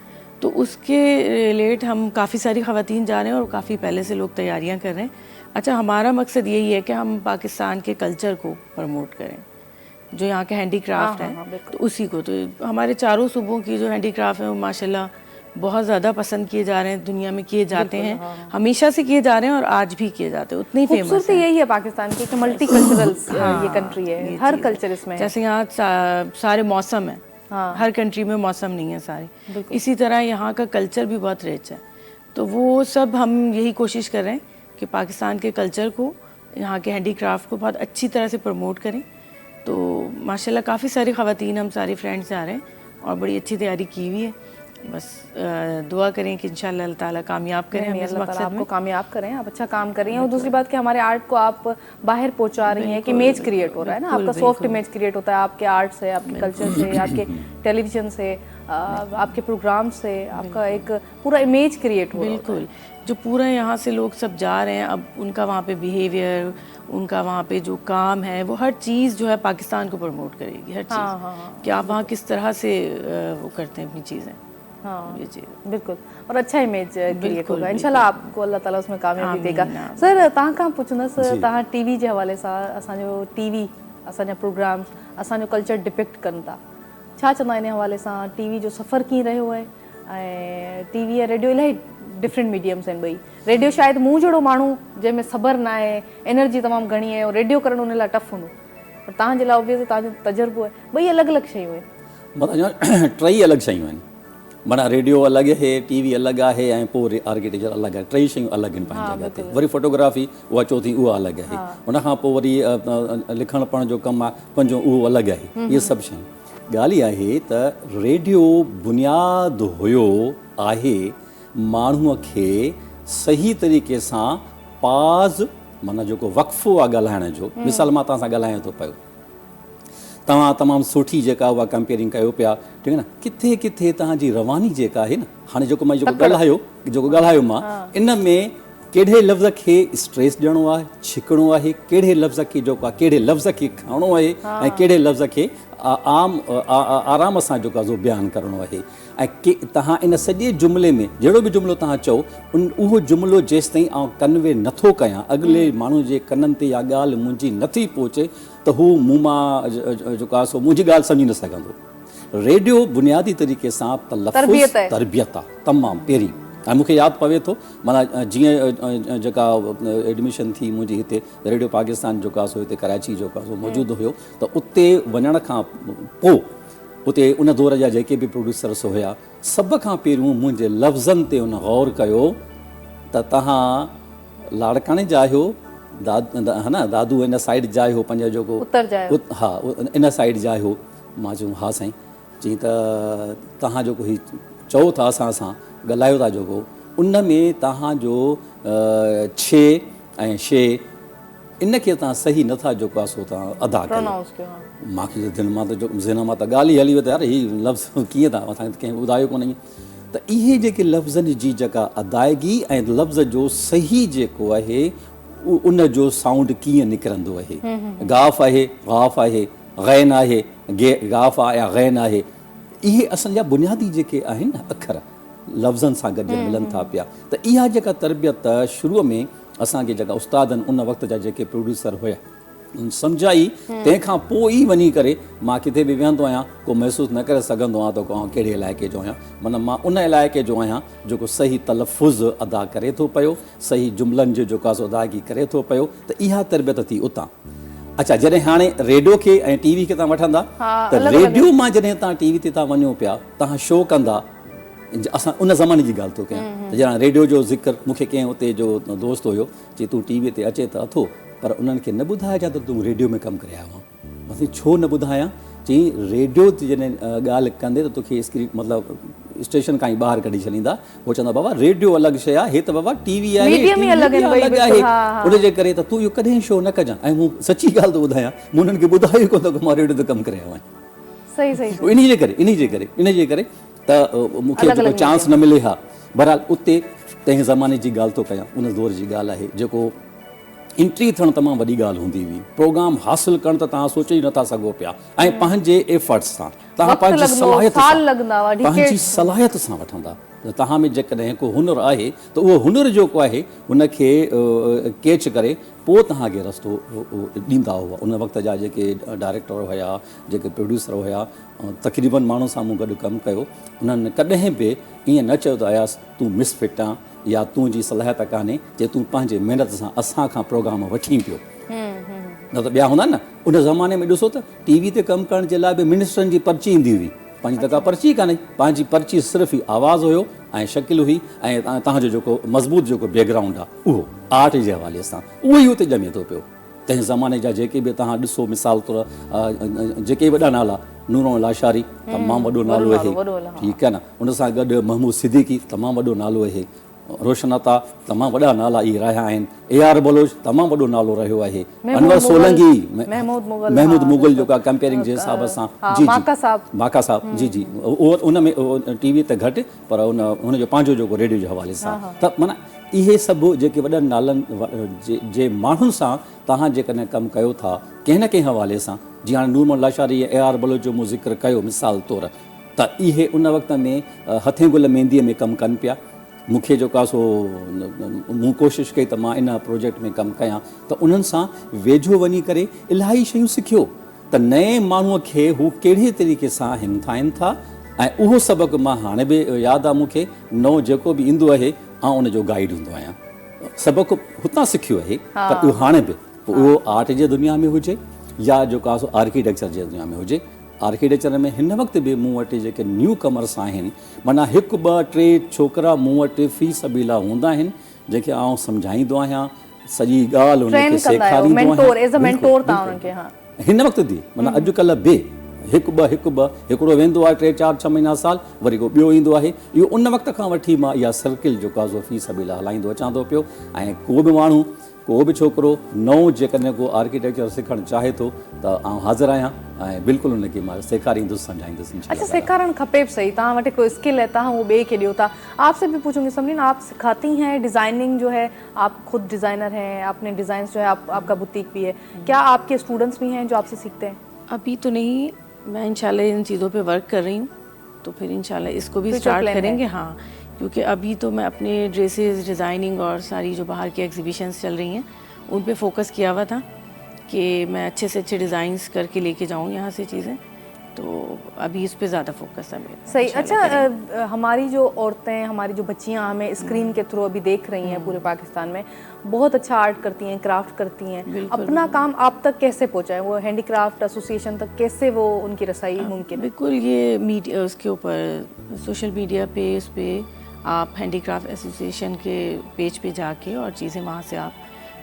तो उसके रिलेट हम काफ़ी सारी ख़वातीन जा रहे हैं और काफ़ी पहले से लोग तैयारियां कर रहे हैं। अच्छा, हमारा मकसद यही है कि हम पाकिस्तान के कल्चर को प्रमोट करें, जो यहाँ के हैंडीक्राफ्ट है, तो उसी को, तो हमारे चारों सूबों की जो हैंडीक्राफ्ट है वो माशाल्लाह बहुत ज़्यादा पसंद किए जा रहे हैं, दुनिया में किए जाते हैं, हमेशा से किए जा रहे हैं और आज भी किए जाते हैं, उतनी फेमस है। खूबसूरती यही है पाकिस्तान की कि मल्टी कल्चरल ये कंट्री है, हर कल्चर इसमें, जैसे यहाँ सारे मौसम है, हर कंट्री में मौसम नहीं है सारे, इसी तरह यहाँ का कल्चर भी बहुत रिच है, तो वो सब हम यही कोशिश कर रहे हैं कि पाकिस्तान के कल्चर को, यहाँ के हैंडीक्राफ्ट को बहुत अच्छी तरह से प्रमोट करें। तो माशाल्लाह काफ़ी सारी ख़वातीन, हम सारे फ्रेंड्स जा रहे हैं और बड़ी अच्छी तैयारी की हुई है, बस दुआ करें कि इंशाल्लाह अल्लाह ताला कामयाब करें हमें इस मकसद में। आपको कामयाब करें, आप अच्छा काम कर रही हैं, और दूसरी बात कि हमारे आर्ट को आप बाहर पहुंचा रही हैं, कि इमेज क्रिएट हो रहा है ना, आपका सॉफ्ट इमेज क्रिएट होता है आपके आर्ट से, आपके कल्चर से, आपके टेलीविज़न से, आपके प्रोग्राम से, आपका एक पूरा इमेज क्रिएट हो रहा है। बिल्कुल, जो पूरा यहाँ से लोग सब जा रहे हैं, अब उनका वहाँ पे बिहेवियर, उनका वहाँ पे जो काम है, वो हर चीज़ जो है पाकिस्तान को प्रमोट करेगी, हर चीज़, कि आप वहाँ किस तरह से वो करते हैं अपनी चीज़ें। हाँ, ये चीज़ बिल्कुल, और अच्छा इमेज क्रिएट होगा इंशाल्लाह, आपको अल्लाह ताला उसमें कामयाबी देगा। सर तव्हां खां पुछंदसि, तव्हां टीवी जे हवाले सां, असांजो टीवी, असांजा प्रोग्राम्स, असांजो कल्चर डिपिक्ट कनि था, छा चवंदा इन हवाले सां, टीवी जो सफ़र कीअं रहियो आहे, ऐं टीवी ऐं रेडियो इलाही डिफरेंट मीडियम्स आहिनि ॿई। रेडियो शायदि मूं जहिड़ो माण्हू जंहिंमें सब्र न आहे, एनर्जी तमामु घणी आहे, और रेडियो करणु उन लाइ टफ हूंदो, पर तव्हांजे लाइ ऑब्वियसली तव्हांजो तजुर्बो आहे, ॿई अलॻि अलॻि शयूं आहिनि। मतिलबु 3 अलॻि शयूं आहिनि, माना रेडियो अलॻि आहे, टीवी अलॻि आहे, ऐं पोइ आर्किटेक्चर अलॻि आहे, 3 शयूं अलॻि आहिनि पंहिंजी जॻह ते। वरी फोटोग्राफी उहा चौथी, उहा अलॻि आहे, उनखां पोइ वरी लिखण पढ़ण जो कमु आहे पंहिंजो, उहो अलॻि आहे, इहे सभु शयूं। ॻाल्हि इहा आहे त रेडियो बुनियादु हुयो आहे माण्हूअ खे सही तरीक़े सां पाज़ माना जेको वक़फ़ो आहे ॻाल्हाइण जो, मिसाल मां तव्हां सां ॻाल्हायां थो पियो, तव्हां तमामु सुठी जेका उहा कंपेयरिंग कयो पिया, ठीकु आहे न, किथे किथे तव्हांजी रवानी जेका आहे न, हाणे जेको मां जेको ॻाल्हायो मां, इन में कहिड़े लफ़्ज़ खे स्ट्रेस ॾियणो आहे, छिकणो आहे, कहिड़े लफ़्ज़ खे जेको आहे कहिड़े लफ़्ज़ खे खणणो आहे, ऐं कहिड़े लफ़्ज़ खे आराम सां जेको आहे बयानु करिणो आहे। ऐं तव्हां इन सॼे जुमिले में जहिड़ो बि जुमिलो तव्हां चओ, उहो जुमिलो जेसि ताईं आउं कन्वे नथो कयां, अॻिले माण्हू जे कननि ते इहा ॻाल्हि मुंहिंजी नथी पहुचे, त हू मूं मां जेको आहे सो मुंहिंजी ॻाल्हि सम्झी न सघंदो। रेडियो बुनियादी तरीक़े सां तरबियत आहे तमामु पहिरीं। ऐं मूंखे यादि पवे थो, माना जीअं जेका एडमिशन थी मुंहिंजी हिते रेडियो पाकिस्तान जेको आहे सो हिते कराची जेको आहे सो मौजूदु हुयो, त उते वञण खां पोइ उते उन दौर जा जेके बि प्रोड्यूसर्स हुया, सभ खां पहिरियों मुंहिंजे लफ़्ज़नि ते उन गौर कयो त तव्हां लाड़काणे जा आहियो, हा न, दादू इन साइड जा आहियो, पंहिंजो जेको हा इन साइड जा आहियो। मां चयूं हा साईं। चई त तव्हां जेको हीउ चओ था असां सां ॻाल्हायो था जेको, उन में तव्हांजो छे ऐं शे इन खे तव्हां सही नथा जेको आहे सो तव्हां अदा कयो। मूंखे दिलि मां त ज़हन मां त ॻाल्हि ई हली वई त यार हीउ लफ़्ज़ कीअं था, असांखे कंहिं ॿुधायो कोन्हे। त इहे जेके लफ़्ज़नि जी जेका अदायगी ऐं लफ़्ज़ जो सही जेको आहे उन जो साउंड कीअं निकिरंदो आहे, गाफ़ आहे, गाफ़ आहे, गैन आहे, गाफ़ आहे या गैन आहे, इहे असांजा बुनियादी जेके आहिनि न अखर लफ़्ज़नि सां गॾु मिलनि था पिया। त इहा जेका तरबियत शुरूअ में असांखे जेका उस्तादनि उन वक़्त जा जेके प्रोड्यूसर हुया सम्झाई, तंहिंखां पोइ ई वञी करे मां किथे बि वेहंदो आहियां, को महसूसु न करे सघंदो आहियां त आउं कहिड़े इलाइक़े जो आहियां, माना मां उन इलाइक़े जो आहियां जेको सही तलफ़ुज़ अदा करे थो पियो, सही जुमिलनि जो जेको आहे अदायगी करे थो पियो। त इहा तरबियत थी उतां। अच्छा, जॾहिं हाणे रेडियो खे ऐं टीवी खे तव्हां वठंदा, त रेडियो मां जॾहिं तव्हां टीवी ते तव्हां वञो पिया, तव्हां शो कंदा, असां उन ज़माने जी ॻाल्हि थो कयां, त ॼणा रेडियो जो ज़िक्र मूंखे कंहिं उते जो दोस्त हुयो, चई तूं टीवीअ ते अचे त अथो, पर उन्हनि खे न ॿुधाइजांइ त तूं रेडियो में कमु करे आयो आहीं। असीं छो न ॿुधायां? चई रेडियो ते जॾहिं ॻाल्हि कंदे त तोखे स्क्रीन मतिलबु स्टेशन खां ई ॿाहिरि कढी छॾींदा। उहो चवंदा बाबा रेडियो अलॻि शइ आहे, हे त बाबा टीवी आहे, उनजे करे त तूं इहो कॾहिं शो न कजांइ। ऐं मूं सची ॻाल्हि थो ॿुधायां, मूं उन्हनि खे ॿुधायो कोन त मां रेडियो ते कमु करे आयो आहियां। इन जे करे त मूंखे जेको चांस न मिले हा। बहरहाल उते तंहिं ज़माने जी ॻाल्हि थो कयां, उन दौर जी ॻाल्हि आहे जेको एंट्री थियणु तमामु वॾी ॻाल्हि हूंदी हुई। प्रोग्राम हासिलु करणु त तव्हां सोचे ई नथा सघो पिया, ऐं पंहिंजे एफर्ट्स सां तव्हां पंहिंजी सलाहियत सां वठंदा। तव्हां में जेकॾहिं को हुनुरु आहे त उहो हुनुरु जेको आहे उनखे कैच करे पोइ तव्हांखे रस्तो ॾींदा हुआ। उन वक़्त जा जेके डायरेक्टर हुया, जेके प्रोड्यूसर हुया, तक़रीबन माण्हू सां मूं गॾु कमु कयो, उन्हनि कॾहिं बि ईअं न चयो त अयास तूं मिसफिट आहे या तुंहिंजी सलाहियत कान्हे, जे तूं पंहिंजे महिनत सां असांखां प्रोग्राम वठी पियो। न त ॿिया हूंदा न, उन ज़माने में ॾिसो त टीवी ते कमु करण जे लाइ बि मिनिस्टरनि जी पर्ची ईंदी हुई। पंहिंजी त का पर्ची कान्हे, पंहिंजी पर्ची सिर्फ़ु आवाज़ु हुयो ऐं शकिल हुई ऐं तव्हांजो जेको मज़बूत जेको बैकग्राउंड आहे उहो आर्ट जे हवाले सां उहो ई उते ॼमे थो पियो। तंहिं ज़माने जा जेके बि तव्हां ॾिसो, मिसाल तौरु जेके वॾा नाला, नूर लाशारी तमामु वॾो नालो आहे, ठीकु आहे न, उन सां गॾु महमूद सिद्दीकी तमामु वॾो नालो आहे, रोशन अता तमामु वॾा नाला इहे रहिया आहिनि, AR बलोच तमामु वॾो नालो रहियो आहे, अनवर सोलंकी, महमूद मुगल जेको आहे कंपेयरिंग जे हिसाब सां, माका साहब जी जी, उहो उन में टीवी ते घटि पर उनजो पंहिंजो जेको रेडियो जे हवाले सां। त माना इहे सभु जेके वॾनि नालनि जे माण्हुनि सां तव्हां जेकॾहिं कमु कयो था कंहिं न कंहिं हवाले सां, जीअं हाणे नूर लाशारी AR बलोच जो मूं ज़िक्र कयो मिसाल तौरु, त इहे उन वक़्त में हथे गुल मेहंदीअ में कमु कनि पिया। मूंखे जेको आहे सो मूं कोशिशि कई त मां इन प्रोजेक्ट में कमु कयां, त उन्हनि सां वेझो वञी करे इलाही शयूं सिखियो त नए माण्हूअ खे हू कहिड़े तरीक़े सां हिमथाइनि था। ऐं उहो सबक़ु मां हाणे बि यादि आहे मूंखे, नओं जेको बि ईंदो आहे ऐं उनजो गाइड हूंदो आहियां। सबक़ु हुतां सिखियो आहे, पर उहो हाणे बि उहो आर्ट जे दुनिया में हुजे या जेको आहे सो आर्किटेक्चर जे दुनिया में हुजे। आर्किटेक्चर में हिन वक़्तु बि मूं वटि जेके न्यू कमर्स आहिनि, माना हिकु ॿ टे छोकिरा मूं वटि फी सबीला हूंदा आहिनि, जंहिंखे आउं सम्झाईंदो आहियां, सॼी ॻाल्हि उनखे सेखारींदो आहियां। हिन वक़्तु बि माना अॼुकल्ह बि हिकु ॿ हिकिड़ो वेंदो आहे 3 4 6 महीना साल, वरी को ॿियो ईंदो आहे। इहो उन वक़्त खां वठी मां इहा सर्किल जेको आहे फी सबीला हलाईंदो अचां थो पियो। ऐं को बि माण्हू को बि छोकिरो नओं जेकॾहिं को आर्किटेक्चर सिखणु चाहे थो त आउं हाज़िर आहियां ऐं बिल्कुलु हुनखे मां सेखारींदुसि सम्झाईंदुसि। अच्छा, सेखारण खपे बि सही, तव्हां वटि कोई स्किल है तव्हां वो ॿिए खे ॾियो था। आपसे भी पूछूंगी समरीन, आप सिखाती हैं डिज़ाइनिंग जो है, आप खुद डिज़ाइनर हैं, आपने डिज़ाइन जो है आपका बुटीक भी है, क्या आपके स्टूडेंट्स भी हैं जो आपसे सीखते हैं? अभी तो नहीं, मैं इंशाल्लाह इन चीज़ों पे वर्क कर रही हूँ, तो फिर इंशाल्लाह इसको भी स्टार्ट करेंगे। हाँ, क्योंकि अभी तो मैं अपने ड्रेसेस डिज़ाइनिंग और सारी जो बाहर की एग्जीबिशंस चल रही हैं उन पे फोकस किया हुआ था कि मैं अच्छे से अच्छे डिज़ाइंस करके लेके जाऊँ यहाँ से चीज़ें, तो अभी इस पे ज़्यादा फोकस है मेरा। सही। अच्छा, हमारी जो औरतें, हमारी जो बच्चियाँ हमें स्क्रीन के थ्रू अभी देख रही हैं पूरे पाकिस्तान में, बहुत अच्छा आर्ट करती हैं, क्राफ्ट करती हैं, अपना काम आप तक कैसे पहुँचाएं? वो हैंडीक्राफ्ट एसोसिएशन तक कैसे वो उनकी रसाई मुमकिन है? बिल्कुल, ये मीडिया उसके ऊपर सोशल मीडिया पे उस पर आप हैंडीक्राफ्ट एसोसिएशन के पेज पे जाके और चीज़ें वहाँ से आप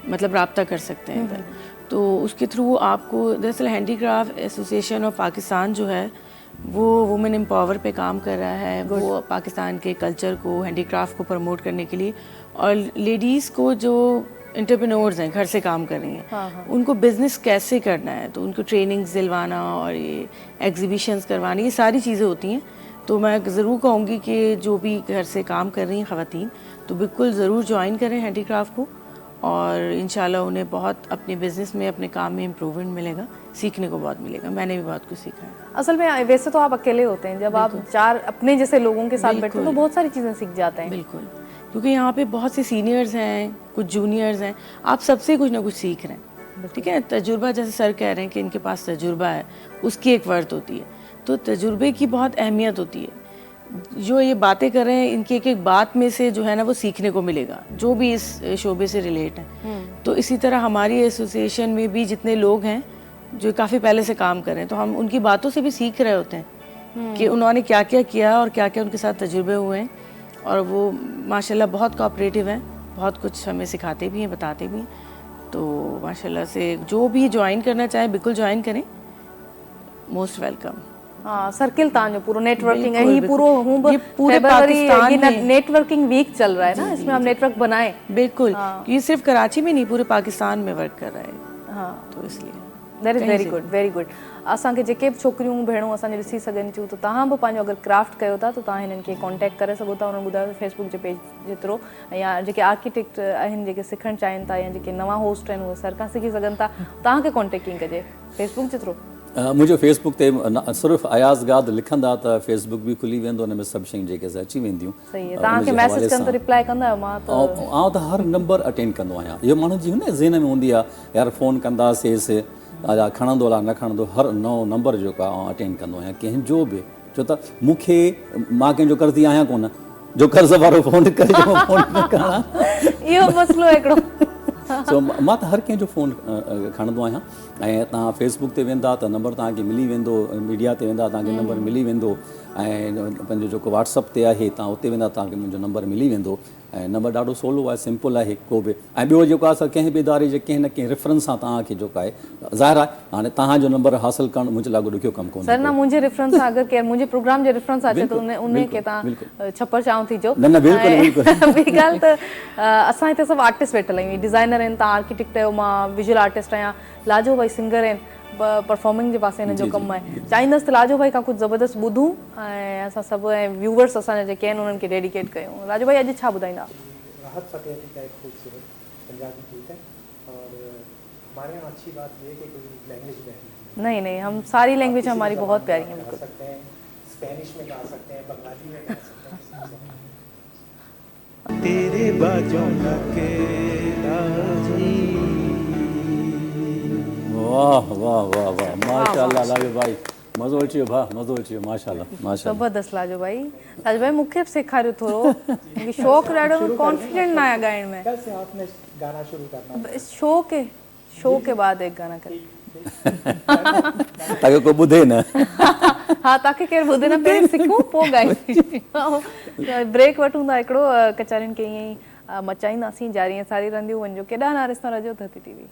मतलब रब्ता कर सकते हैं इधर, तो उसके थ्रू आपको दरअसल हैंडीक्राफ्ट एसोसिएशन ऑफ पाकिस्तान जो है वो वुमेन एम्पावर पे काम कर रहा है। वो पाकिस्तान के कल्चर को, हैंडीक्राफ्ट को प्रमोट करने के लिए, और लेडीज़ को जो एंटरप्रेन्योर्स हैं, घर से काम कर रही हैं, उनको बिज़नेस कैसे करना है, तो उनको ट्रेनिंग्स दिलवाना और ये एग्जीबिशंस करवानी, ये सारी चीज़ें होती हैं। तो मैं ज़रूर कहूँगी कि जो भी घर से काम कर रही हैं ख़वातीन, तो बिल्कुल ज़रूर ज्वाइन करें हैंडीक्राफ्ट को, और इंशाल्लाह उन्हें बहुत अपने बिज़नेस में, अपने काम में इम्प्रूवमेंट मिलेगा, सीखने को बहुत मिलेगा। मैंने भी बहुत कुछ सीखा है। असल में वैसे तो आप अकेले होते हैं, जब आप चार अपने जैसे लोगों के साथ बैठते हैं तो बहुत सारी चीज़ें सीख जाते हैं। बिल्कुल, क्योंकि यहाँ पे बहुत से सीनियर्स हैं, कुछ जूनियर्स हैं, आप सबसे कुछ ना कुछ सीख रहे हैं। ठीक है, तजुर्बा, जैसे सर कह रहे हैं कि इनके पास तजुर्बा है, उसकी एक वर्थ होती है, तो तजुर्बे की बहुत अहमियत होती है। जो ये बातें कर रहे हैं, इनकी एक एक बात में से जो है ना वो सीखने को मिलेगा, जो भी इस शोबे से रिलेट है। तो इसी तरह हमारी एसोसिएशन में भी जितने लोग हैं जो काफ़ी पहले से काम कर रहे हैं, तो हम उनकी बातों से भी सीख रहे होते हैं कि उन्होंने क्या क्या किया और क्या क्या उनके साथ तजुर्बे हुए हैं, और वो माशाल्लाह बहुत कोऑपरेटिव हैं, बहुत कुछ हमें सिखाते भी हैं, बताते भी हैं। तो माशाल्लाह से जो भी ज्वाइन करना चाहे बिल्कुल ज्वाइन करें, मोस्ट वेलकम। हाँ, सर्किल तांजो पूरा नेटवर्किंग है, ये पूरा ये पूरे पाकिस्तान में नेटवर्किंग वीक चल रहा है ना, इसमें हम नेटवर्क बनाएं। बिल्कुल, ये सिर्फ कराची में नहीं, पूरे पाकिस्तान में वर्क कर रहा है। हाँ, तो इसलिए that is very good, very good. असांखे जेके बि छोकिरियूं भेणूं असांजे ॾिसी सघनि थियूं, त तव्हां बि पंहिंजो अगरि क्राफ्ट कयो था त तव्हां हिननि खे कॉन्टेक्ट करे सघो था। उन्हनि ॿुधायो फेसबुक जे पेज जे थ्रू, या जेके आर्किटेक्ट आहिनि, जेके सिखणु चाहिनि था, या जेके नवां होस्ट आहिनि, उहे सर खां सिखी सघनि था। तव्हांखे कॉन्टेक्ट कीअं कजे? फेसबुक जे थ्रू? मुंहिंजो फेसबुक ते सिर्फ़ु अयाज़ गाद लिखंदा त फेसबुक बि खुली वेंदो, हुन में सभु शयूं जेके अची वेंदियूं। सही है, तव्हांखे मैसेज कनि त रिप्लाई कंदा आहियो? मां त हर नंबर अटेंड कंदो आहियां। इहो माण्हू जी न ज़हन में हूंदी आहे, यार फ़ोन कंदासीं, खणंदो अला न खणंदो, हर नओं नंबर जेको आहे अटेंड कंदो आहियां, कंहिंजो बि। छो त मूंखे, मां कंहिंजो करदी आहियां कोन, जो कर्ज़ वारो फ़ोन करे फ़ोन न करणा, इहो मसलो हिकिड़ो। सो मां त हर कंहिंजो फ़ोन खणंदो आहियां। ऐं तव्हां फेसबुक ते वेंदा त नंबर तव्हांखे मिली वेंदो, मीडिया ते वेंदा तव्हांखे नंबर मिली वेंदो, ऐं पंहिंजो जेको व्हाट्सअप ते आहे तव्हां उते वेंदा तव्हांखे मुंहिंजो नंबर मिली वेंदो। ऐं नंबर ॾाढो सवलो आहे, सिंपल आहे को बि। ऐं ॿियो जेको आहे कंहिं बि इदारे जे कंहिं न कंहिं रेफरेंस सां तव्हांखे जेको आहे ज़ाहिर आहे, हाणे तव्हांजो नंबर हासिलु करणु मुंहिंजे लाइ ॾुखियो कमु कोन्हे। सर, ना मुंहिंजे रेफरेंस सां अगरि केरु मुंहिंजे प्रोग्राम जे रेफरेंस सां अचे त उन खे तव्हां छपर चांव थी चओ। न न, बिल्कुलु बिल्कुलु। ॿी ॻाल्हि त असां हिते सभु आर्टिस्ट वेठल आहियूं, डिज़ाइनर आहिनि, तव्हां आर्किटेक्ट आहियो, मां विजुअल आर्टिस्ट आहियां, लाजो भाई सिंगर आहिनि, परफॉर्मिंग जे पासे हिन जो कमु आहे। चाहींदसि त लाजो भाई खां कुझु ज़बरदस्त ॿुधूं ऐं असां सभु ऐं व्यूवर्स असांजा जेके आहिनि उन्हनि खे डेडिकेट कयूं। लाजो भाई, अॼु छा ॿुधाईंदा? राहत फ़तेह अली का एक खूबसूरत पंजाबी गीत है, और हमारे यहाँ अच्छी बात ये है कि कोई लैंग्वेज नहीं, नहीं नहीं, हम सारी लैंग्वेज हमारी बहुत प्यारी हैं। गा सकते हैं, स्पेनिश में गा सकते हैं, बंगाली में गा सकते हैं। तेरे बाजों के राजी। वाह वाह वाह वाह, माशाल्लाह लाजो भाई, मज़ो अची वियो भाउ, मज़ो अची वियो, माशाल्लाह माशाल्लाह। ज़बरदस्त लाजो भाई। लाजो भाई, मूंखे बि सेखारियो थोरो, मूंखे शौक़ु ॾाढो, कॉन्फिडेंट न आहियां ॻाइण में। कल से आपने गाना शुरू करना। शो के बाद एक गाना कर। ताकि को ॿुधे न। हाँ, ताकि केरु ॿुधे न, पहिरीं सिखूं पोइ ॻायूं। ब्रेक वठूं था हिकिड़ो, कचारियुनि खे ईअं ई मचाईंदासीं, जारी सारी रहंदियूं। वञो केॾा न ॾिसंदा रहिजो Dharti TV.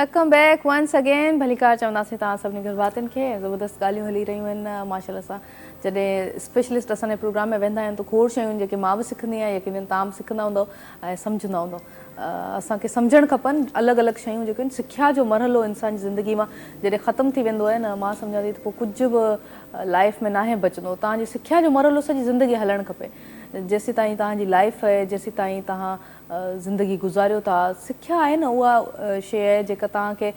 Welcome back once again भलीकार चवंदासीं तव्हां सभिनी घर भातियुनि खे ज़बरदस्त ॻाल्हियूं हली रहियूं आहिनि माशाल्लाह सां जॾहिं स्पेशलिस्ट असांजे प्रोग्राम में वेंदा आहिनि त खोड़ शयूं जेके मां बि सिखंदी आहियां यकीनन तव्हां बि सिखंदा हूंदव ऐं सम्झंदा हूंदव असांखे सम्झणु खपनि अलॻि अलॻि शयूं जेके आहिनि सिख्या जो मरहलो इंसान जी ज़िंदगी मां जॾहिं ख़तमु थी वेंदो आहे न मां सम्झां थी त पोइ कुझु बि लाइफ में नाहे बचंदो तव्हांजी सिख्या जो मरहलो सॼी ज़िंदगी हलणु खपे जेसीं ताईं तव्हांजी लाइफ आहे जेसीं ताईं तव्हां ज़िंदगी गुज़ारियो था सिख्या आहे न उहा शइ आहे जेका तव्हांखे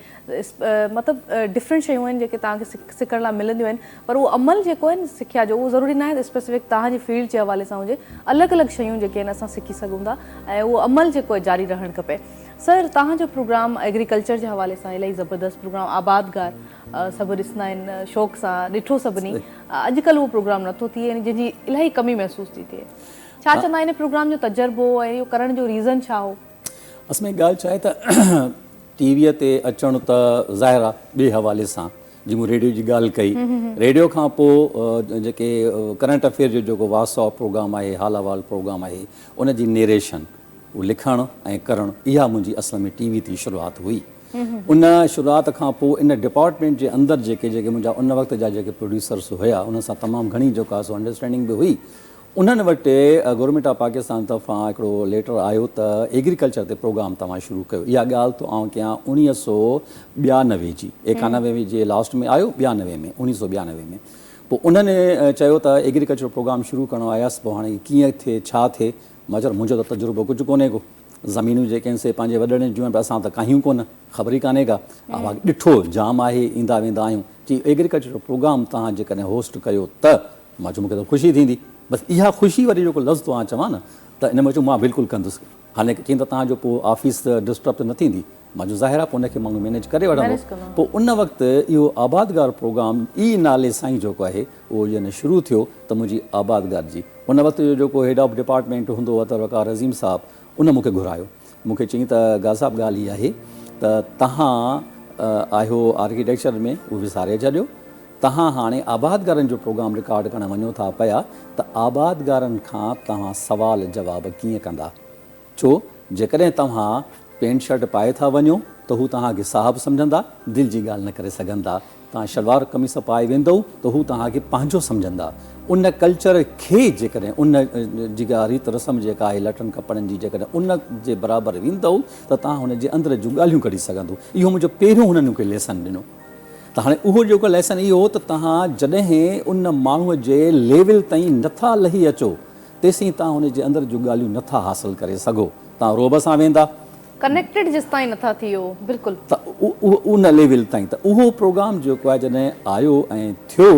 मतिलबु डिफरेंट शयूं आहिनि जेके तव्हांखे सिखण लाइ मिलंदियूं आहिनि पर उहो अमल जेको आहे न सिख्या जो उहो ज़रूरी न आहे त स्पेसिफिक तव्हांजी फील्ड जे हवाले सां हुजे अलॻि अलॻि शयूं जेके आहिनि असां सिखी सघूं था ऐं उहो अमल जेको आहे जारी रहणु खपे सर तव्हांजो प्रोग्राम एग्रीकल्चर जे हवाले सां इलाही ज़बरदस्त प्रोग्राम आबादगार सभु ॾिसंदा आहिनि शौक़ु सां ॾिठो सभिनी अॼुकल्ह उहो प्रोग्राम नथो थिए जंहिंजी इलाही कमी महसूस थी थिए छा चवंदा आहिनि प्रोग्राम जो तजुर्बो ऐं इहो करण जो रीज़न छा हो असल में ॻाल्हि छा आहे त टीवीअ ते अचणु त ज़ाहिर आहे ॿिए हवाले सां जीअं मूं रेडियो जी ॻाल्हि कई रेडियो खां पोइ जेके करंट अफेयर जो जेको वास्तव प्रोग्राम आहे हाल अहवाल प्रोग्राम आहे उन जी नेरेशन उहो लिखणु ऐं करणु इहा मुंहिंजी असल में टीवी जी शुरूआति हुई उन शुरूआति खां पोइ इन डिपार्टमेंट जे अंदरि जेके मुंहिंजा उन वक़्त जा जेके प्रोड्यूसर्स हुया उन सां तमामु घणी जेका आहे सो अंडरस्टैंडिंग बि हुई उन्हनि वटि गवर्नमेंट ऑफ पाकिस्तान तरफ़ां हिकिड़ो लेटर आयो त एग्रीकल्चर ते प्रोग्राम तव्हां शुरू कयो इहा ॻाल्हि तो आउं कयां 1992 जी 91 जे लास्ट में आयो 92 में 1992 में पोइ उन्हनि चयो त एग्रीकल्चर प्रोग्राम शुरू करिणो आयसि पोइ हाणे कीअं थिए छा थिए मां चयो मुंहिंजो त तजुर्बो कुझु कोन्हे को ज़मीनूं जेके आहिनि से पंहिंजे वॾड़नि जूं आहिनि असां त काहियूं कोन ख़बर ई कान्हे का ॾिठो जाम आहे ईंदा वेंदा आहियूं जी एग्रीकल्चर प्रोग्राम तव्हां जेकॾहिं होस्ट कयो त मां चयो मूंखे त ख़ुशी थींदी बसि इहा ख़ुशी वारी जेको लफ़्ज़ तव्हां चवां न त इन में चयो मां बिल्कुलु कंदुसि हाणे चई त तव्हांजो पोइ ऑफिस डिस्टर्ब त न थींदी मां जो ज़ाहिर आहे पोइ उनखे माण्हू मैनेज करे वठंदो पोइ उन वक़्तु इहो आबादगार प्रोग्राम ई नाले सां ई जेको आहे उहो ॼण शुरू थियो त मुंहिंजी आबादगार जी उन वक़्तु जो जेको हेड ऑफ डिपार्टमेंट हूंदो आहे तवकार अज़ीम साहब उन मूंखे घुरायो मूंखे चई त गा साहब ॻाल्हि इहा आहे त तव्हां आहियो आर्किटेक्चर में उहो विसारे छॾियो तव्हां हाणे आबादगारनि जो प्रोग्राम रिकॉर्ड करणु वञो था पिया त आबादगारनि खां तव्हां सुवाल जवाब कीअं कंदा छो जेकॾहिं तव्हां पेंट शर्ट पाए था वञो त हू तव्हांखे साहबु सम्झंदा दिलि जी ॻाल्हि न करे सघंदा तव्हां शलवार कमीस पाए वेंदव त हू तव्हांखे पंहिंजो सम्झंदा उन कल्चर खे जेकॾहिं उन जेका रीत रस्म जेका आहे लटनि कपिड़नि जी जेकॾहिं उन जे बराबरि वेंदव त तव्हां हुन जे अंदरि जूं ॻाल्हियूं कढी सघंदो इहो मुंहिंजो पहिरियों हुननि मूंखे लेसन ॾिनो त हाणे उहो जेको लेसन इहो त तव्हां जॾहिं उन माण्हूअ जे लेवल ताईं नथा लही अचो तेसीं तव्हां हुन जे अंदरि जूं ॻाल्हियूं नथा हासिलु करे सघो तव्हां रोब सां वेंदा कनेक्टेड जेसि ताईं नथा थियो बिल्कुलु त उन लेवल ताईं त उहो प्रोग्राम जेको आहे जॾहिं आयो ऐं थियो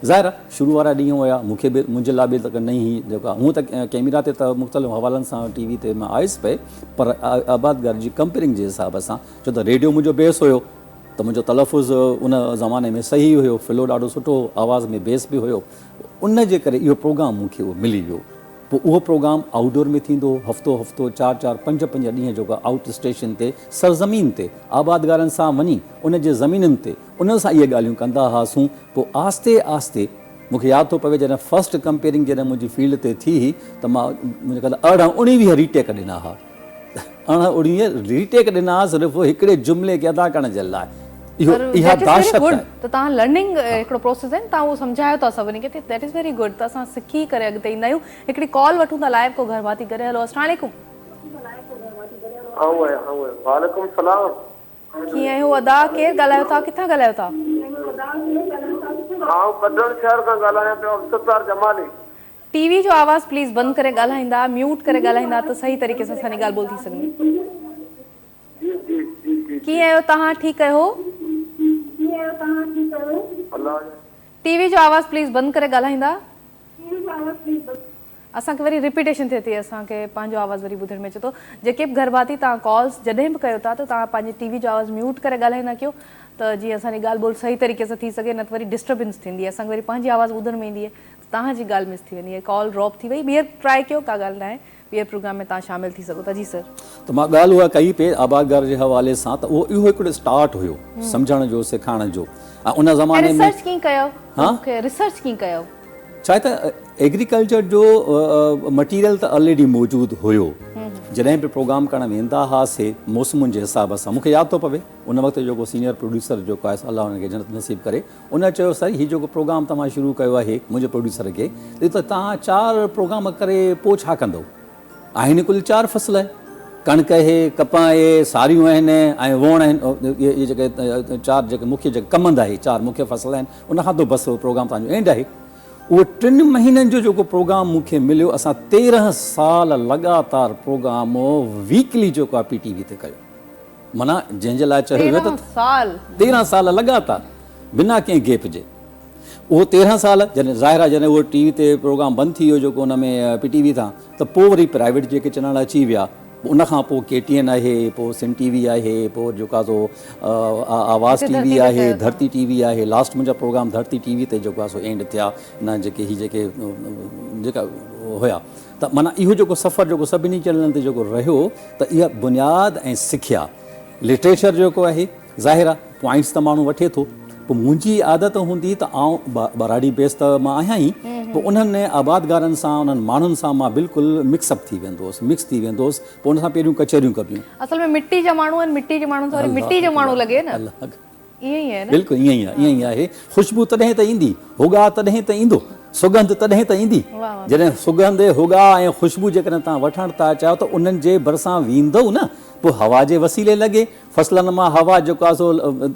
ज़ाहिर आहे शुरू वारा ॾींहं हुया मूंखे बि मुंहिंजे लाइ बि त न ई जेको आहे हूअं त कैमरा ते त मुख़्तलिफ़ हवालनि सां टीवी ते मां आयुसि पए पर आबादगार जी कंपेयरिंग जे हिसाब सां छो त रेडियो मुंहिंजो बेस हुयो त मुंहिंजो तलफ़ुज़ उन ज़माने में सही हुयो फ़िलो ॾाढो सुठो आवाज़ में बेस बि हुयो उन जे करे इहो प्रोग्राम मूंखे उहो मिली वियो पोइ उहो प्रोग्राम आउटडोर में थींदो हफ़्तो 4-4 5-5 ॾींहं जेको आहे आउट स्टेशन ते सरज़मीन ते आबादगारनि सां वञी उन जे ज़मीननि ते उन सां इहे ॻाल्हियूं कंदा हुआसीं पोइ आहिस्ते आहिस्ते मूंखे यादि थो पवे जॾहिं फस्ट कंपेयरिंग जॾहिं मुंहिंजी फील्ड ते थी त मां मुंहिंजे ख़्यालु 19 रीटेक ॾिना हुआ 19 रीटेक ॾिना सिर्फ़ु हिकिड़े जुमिले खे अदा करण जे लाइ इहो इहा दाशत आहे त तव्हां लर्निंग हिकिड़ो प्रोसेस आहे तव्हां उहो सम्झायो था सभिनी खे दैट इज़ वेरी गुड त असां सिखी करे अॻिते ईंदा आहियूं हिकिड़ी कॉल वठूं था लाइव को घर भाती करे हलो अस्सलाम वालेकुम वालेकुम सलाम कीअं आहियो अदा केरु ॻाल्हायो था किथां ॻाल्हायो था हाँ बदन शहर का ॻाल्हायां पियो अब्दुलसत्तार जमाली टीवी जो आवाज़ प्लीज़ बंदि करे ॻाल्हाईंदा म्यूट करे ॻाल्हाईंदा त सही तरीक़े सां असांजी ॻाल्हि ॿोल थी सघंदी कीअं आहियो तव्हां ठीकु आहियो टीवी जो आवाज़ प्लीज़ बंदि करे ॻाल्हाईंदा असांखे वरी रिपीटेशन थिए थी असांखे पंहिंजो आवाज़ वरी ॿुधण में अचे थो जेके बि घर भाती तव्हां कॉल्स जॾहिं बि कयो था त तव्हां पंहिंजी टीवी जो आवाज़ म्यूट करे ॻाल्हाईंदा कयो त जीअं असांजी ॻाल्हि ॿोल सही तरीक़े सां थी सघे न त वरी डिस्टर्बेंस थींदी आहे असांखे वरी पंहिंजी आवाज़ ॿुधण में ईंदी आहे तव्हांजी ॻाल्हि मिस थी वेंदी आहे कॉल ड्रॉप थी वई ॿीहर ट्राए कयो का ॻाल्हि न आहे ॿीहर प्रोग्राम में तव्हां शामिल थी सघो था जी सर त मां ॻाल्हि उहा कई पे आबादगार जे हवाले सां त उहो इहो हिकिड़ो स्टार्ट हुयो सम्झण जो सिखाइण जो ऐं उन ज़माने में रिसर्च कीअं कयो मूंखे रिसर्च कीअं कयो छा आहे त एग्रीकल्चर जो मटीरियल त ऑलरेडी मौजूदु हुयो जॾहिं बि प्रोग्राम करणु वेंदा हुआसीं मौसमुनि जे हिसाब सां, मूंखे यादि थो पवे उन वक़्तु जेको सीनियर प्रोड्यूसर जेको आहे अलाह हुनखे जन्नत नसीब करे, उन चयो साईं हीउ जेको प्रोग्राम तव्हां शुरू कयो आहे मुंहिंजे प्रोड्यूसर खे, त तव्हां 4 प्रोग्राम करे पोइ छा कंदव? आहिनि कुल 4 फ़सुल, कणिक आहे, कपां आहे, सारियूं आहिनि ऐं वण आहिनि, इहे जेके 4 जेके मुख्य जेके कमंद आहे, 4 मुख्य फ़सुल आहिनि, उनखां पोइ बसि प्रोग्राम तव्हांजो एंड आहे। उहो 3 महीननि जो जेको प्रोग्राम मूंखे मिलियो, असां 13 साल लॻातार प्रोग्राम वीकली जेको आहे PTV ते कयो, माना जंहिंजे लाइ चयो वियो त 13 साल लॻातार बिना कंहिं गैप जे। उहो 13 साल जॾहिं ज़ाहिर आहे, जॾहिं उहो TV ते प्रोग्राम बंदि थी वियो जेको हुन में PTV तां, त पोइ वरी प्राइवेट जेके चैनल अची विया, उनखां पोइ KTN आहे, पोइ सिंध TV आहे, पोइ जेको आहे सो आवाज़ TV आहे, धरती TV आहे, लास्ट मुंहिंजा प्रोग्राम धरती TV ते जेको आहे सो एंड थिया, न जेके ही जेके जेका हुया। त माना इहो जेको सफ़र जेको सभिनी चैनलनि ते जेको रहियो, त इहा बुनियाद ऐं सिखिया लिटरेचर जेको आहे, ज़ाहिर आहे पॉइंट्स त माण्हू वठे थो, पोइ मुंहिंजी आदत हूंदी त आउं बराड़ी बेस त मां आहियां ई, पोइ उन्हनि आबादगारनि सां, उन्हनि माण्हुनि सां मां बिल्कुलु मिक्सअप थी वेंदो हुउसि, मिक्स थी वेंदो हुउसि, पोइ उन सां पहिरियों कचहरियूं कबियूं। असल में मिट्टी जा माण्हू आहिनि, मिट्टी जे माण्हुनि सां वरी मिट्टी जो माण्हू लॻे न, ईअं ई आहे न? बिल्कुलु ईअं ई आहे, ईअं ई आहे। ख़ुशबू तॾहिं त ईंदी, हुगा तॾहिं त ईंदो, सुगंध तॾहिं त ईंदी। जॾहिं सुगंध, हुगा ऐं ख़ुशबू जेकॾहिं तव्हां वठणु था चाहियो त उन्हनि जे भरिसां वेंदव न, पोइ हवा जे वसीले लॻे, फ़सलनि मां हवा जेको आहे सो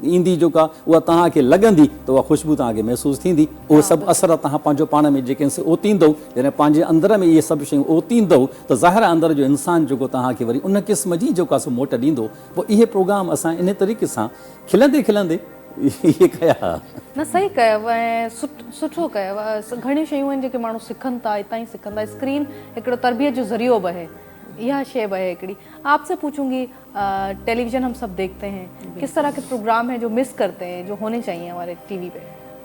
ईंदी, जेका उहा तव्हांखे लॻंदी त उहा ख़ुशबू तव्हांखे महसूसु थींदी। उहे सभु असर तव्हां पंहिंजो पाण में जेके ओतींदव, जॾहिं पंहिंजे अंदर में इहे सभु शयूं ओतींदव, त ज़ाहिर अंदर जो इंसानु जेको तव्हांखे वरी उन क़िस्म जी जेको आहे सो मोट ॾींदो। पोइ इहे प्रोग्राम असां इन तरीक़े सां खिलंदे खिलंदे इहे कया। न सही कयव ऐं सुठो कयव। घणियूं शयूं आहिनि जेके माण्हू सिखनि था, हितां ई सिखनि था। स्क्रीन हिकिड़ो तरबियत जो ज़रियो बि आहे, यह शे है हिकड़ी। आपसे पूछूंगी, टेलीविज़न हम सब देखते हैं, किस तरह के प्रोग्राम हैं जो मिस करते हैं, जो होने चाहिए हमारे टीवी पे?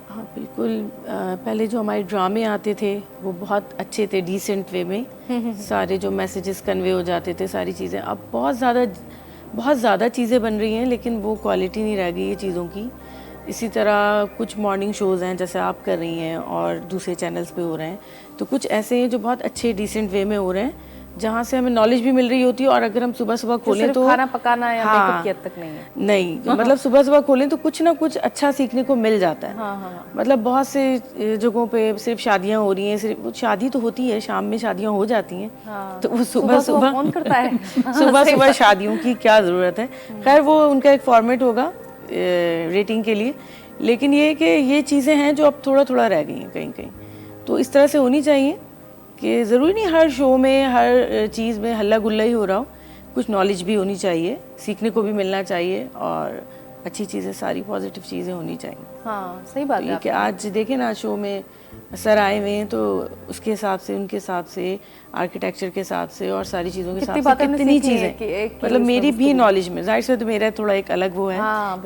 हाँ बिल्कुल, पहले जो हमारे ड्रामे आते थे वो बहुत अच्छे थे, डिसेंट वे में सारे जो मैसेजेस कन्वे हो जाते थे, सारी चीज़ें। अब बहुत ज़्यादा चीज़ें बन रही हैं, लेकिन वो क्वालिटी नहीं रह गई है चीज़ों की। इसी तरह कुछ मॉर्निंग शोज़ हैं जैसे आप कर रही हैं और दूसरे चैनल्स पे हो रहे हैं, तो कुछ ऐसे हैं जो बहुत अच्छे डिसेंट वे में हो रहे हैं, जहाँ से हमें नॉलेज भी मिल रही होती है। और अगर हम सुबह सुबह खोलें तो खाना पकाना या हाँ, मेकअप तक नहीं है, नहीं मतलब सुबह सुबह खोलें तो कुछ ना कुछ अच्छा सीखने को मिल जाता है। हाँ। मतलब बहुत से जगहों पे सिर्फ शादियाँ हो रही हैं, सिर्फ शादी तो होती है, शाम में शादियाँ हो जाती हैं, हाँ। तो वो सुबह कौन करता है सुबह सुबह शादियों की क्या ज़रूरत है। खैर वो उनका एक फॉर्मेट होगा रेटिंग के लिए, लेकिन ये कि ये चीज़ें हैं जो अब थोड़ा थोड़ा रह गई हैं कहीं कहीं। तो इस तरह से होनी चाहिए कि ज़रूरी नहीं हर शो में, हर चीज़ में हल्ला गुल्ला ही हो रहा हो, कुछ नॉलेज भी होनी चाहिए, सीखने को भी मिलना चाहिए, और अच्छी चीज़ें, सारी पॉजिटिव चीज़ें होनी चाहिए। हाँ सही बात है। कि आज देखें ना, शो में सर आए हुए हैं तो उसके हिसाब से, उनके हिसाब से, आर्किटेक्चर के हिसाब से और सारी चीज़ों के हिसाब से कितनी चीज़ें, मतलब मेरी भी नॉलेज में, जाहिर से तो मेरा थोड़ा एक अलग वो है,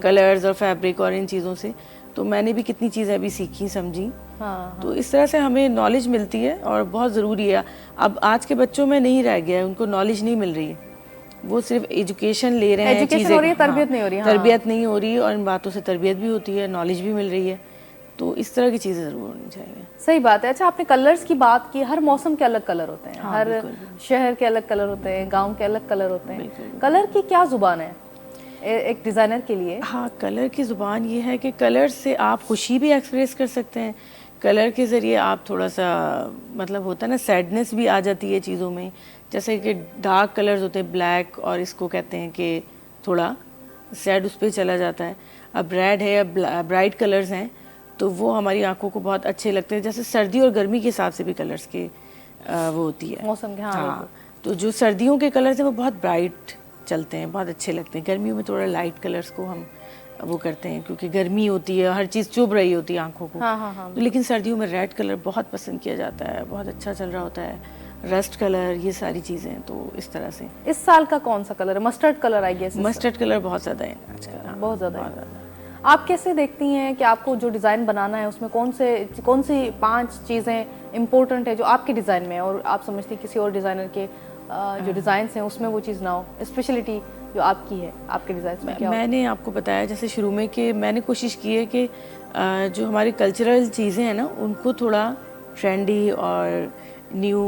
कलर्स और फैब्रिक और इन चीज़ों से, तो मैंने भी कितनी चीज़ें अभी सीखी, समझी। हाँ। तो इस तरह से हमें नॉलेज मिलती है और बहुत ज़रूरी है। अब आज के बच्चों में नहीं रह गया है, उनको नॉलेज नहीं मिल रही है, वो सिर्फ एजुकेशन ले रहे हैं, चीज़ें हो रही है, तरबियत नहीं हो रही है। तरबियत नहीं हो रही, और इन बातों से तरबियत भी होती है, नॉलेज भी मिल रही है। तो इस तरह की चीज़ें ज़रूर होनी चाहिए। सही बात है। अच्छा, आपने कलर्स की बात की, हर मौसम के अलग कलर होते हैं, हर शहर के अलग कलर होते हैं, गाँव के अलग कलर होते हैं। कलर की क्या ज़ुबान है एक डिज़ाइनर के लिए? हाँ, कलर की ज़ुबान ये है कि कलर से आप खुशी भी एक्सप्रेस कर सकते हैं, कलर के ज़रिए आप थोड़ा सा, मतलब होता है ना, सैडनेस भी आ जाती है चीज़ों में। जैसे कि डार्क कलर्स होते हैं, ब्लैक, और इसको कहते हैं कि थोड़ा सैड उस पर चला जाता है। अब रेड है या ब्राइट कलर्स हैं, तो वो हमारी आंखों को बहुत अच्छे लगते हैं। जैसे सर्दी और गर्मी के हिसाब से भी कलर्स के वो होती है मौसम के। हाँ, तो जो सर्दियों के कलर्स हैं वो बहुत ब्राइट चलते हैं, बहुत अच्छे लगते हैं। गर्मियों में थोड़ा लाइट कलर्स को हम वो करते हैं, क्योंकि गर्मी होती है, हर चीज़ चुभ रही होती है आंखों को। हाँ। तो लेकिन सर्दियों में रेड कलर बहुत पसंद किया जाता है, बहुत अच्छा चल रहा होता है, रस्ट कलर, ये सारी चीज़ें। तो इस तरह से इस साल का कौन सा कलर है? Mustard colour I guess. Mustard colour बहुत ज़्यादा है आजकल, बहुत ज़्यादा। आप कैसे देखती हैं कि आपको जो डिज़ाइन बनाना है उसमें कौन सी 5 चीज़ें इम्पोर्टेंट है जो आपके डिज़ाइन में है, और आप समझती किसी और डिज़ाइनर के जो डिज़ाइन हैं उसमें वो चीज़ ना हो, स्पेशलिटी जो आपकी है आपके डिज़ाइन में क्या? मैंने आपको बताया जैसे शुरू में कि मैंने कोशिश की है कि जो हमारी कल्चरल चीज़ें हैं ना, उनको थोड़ा ट्रेंडी और न्यू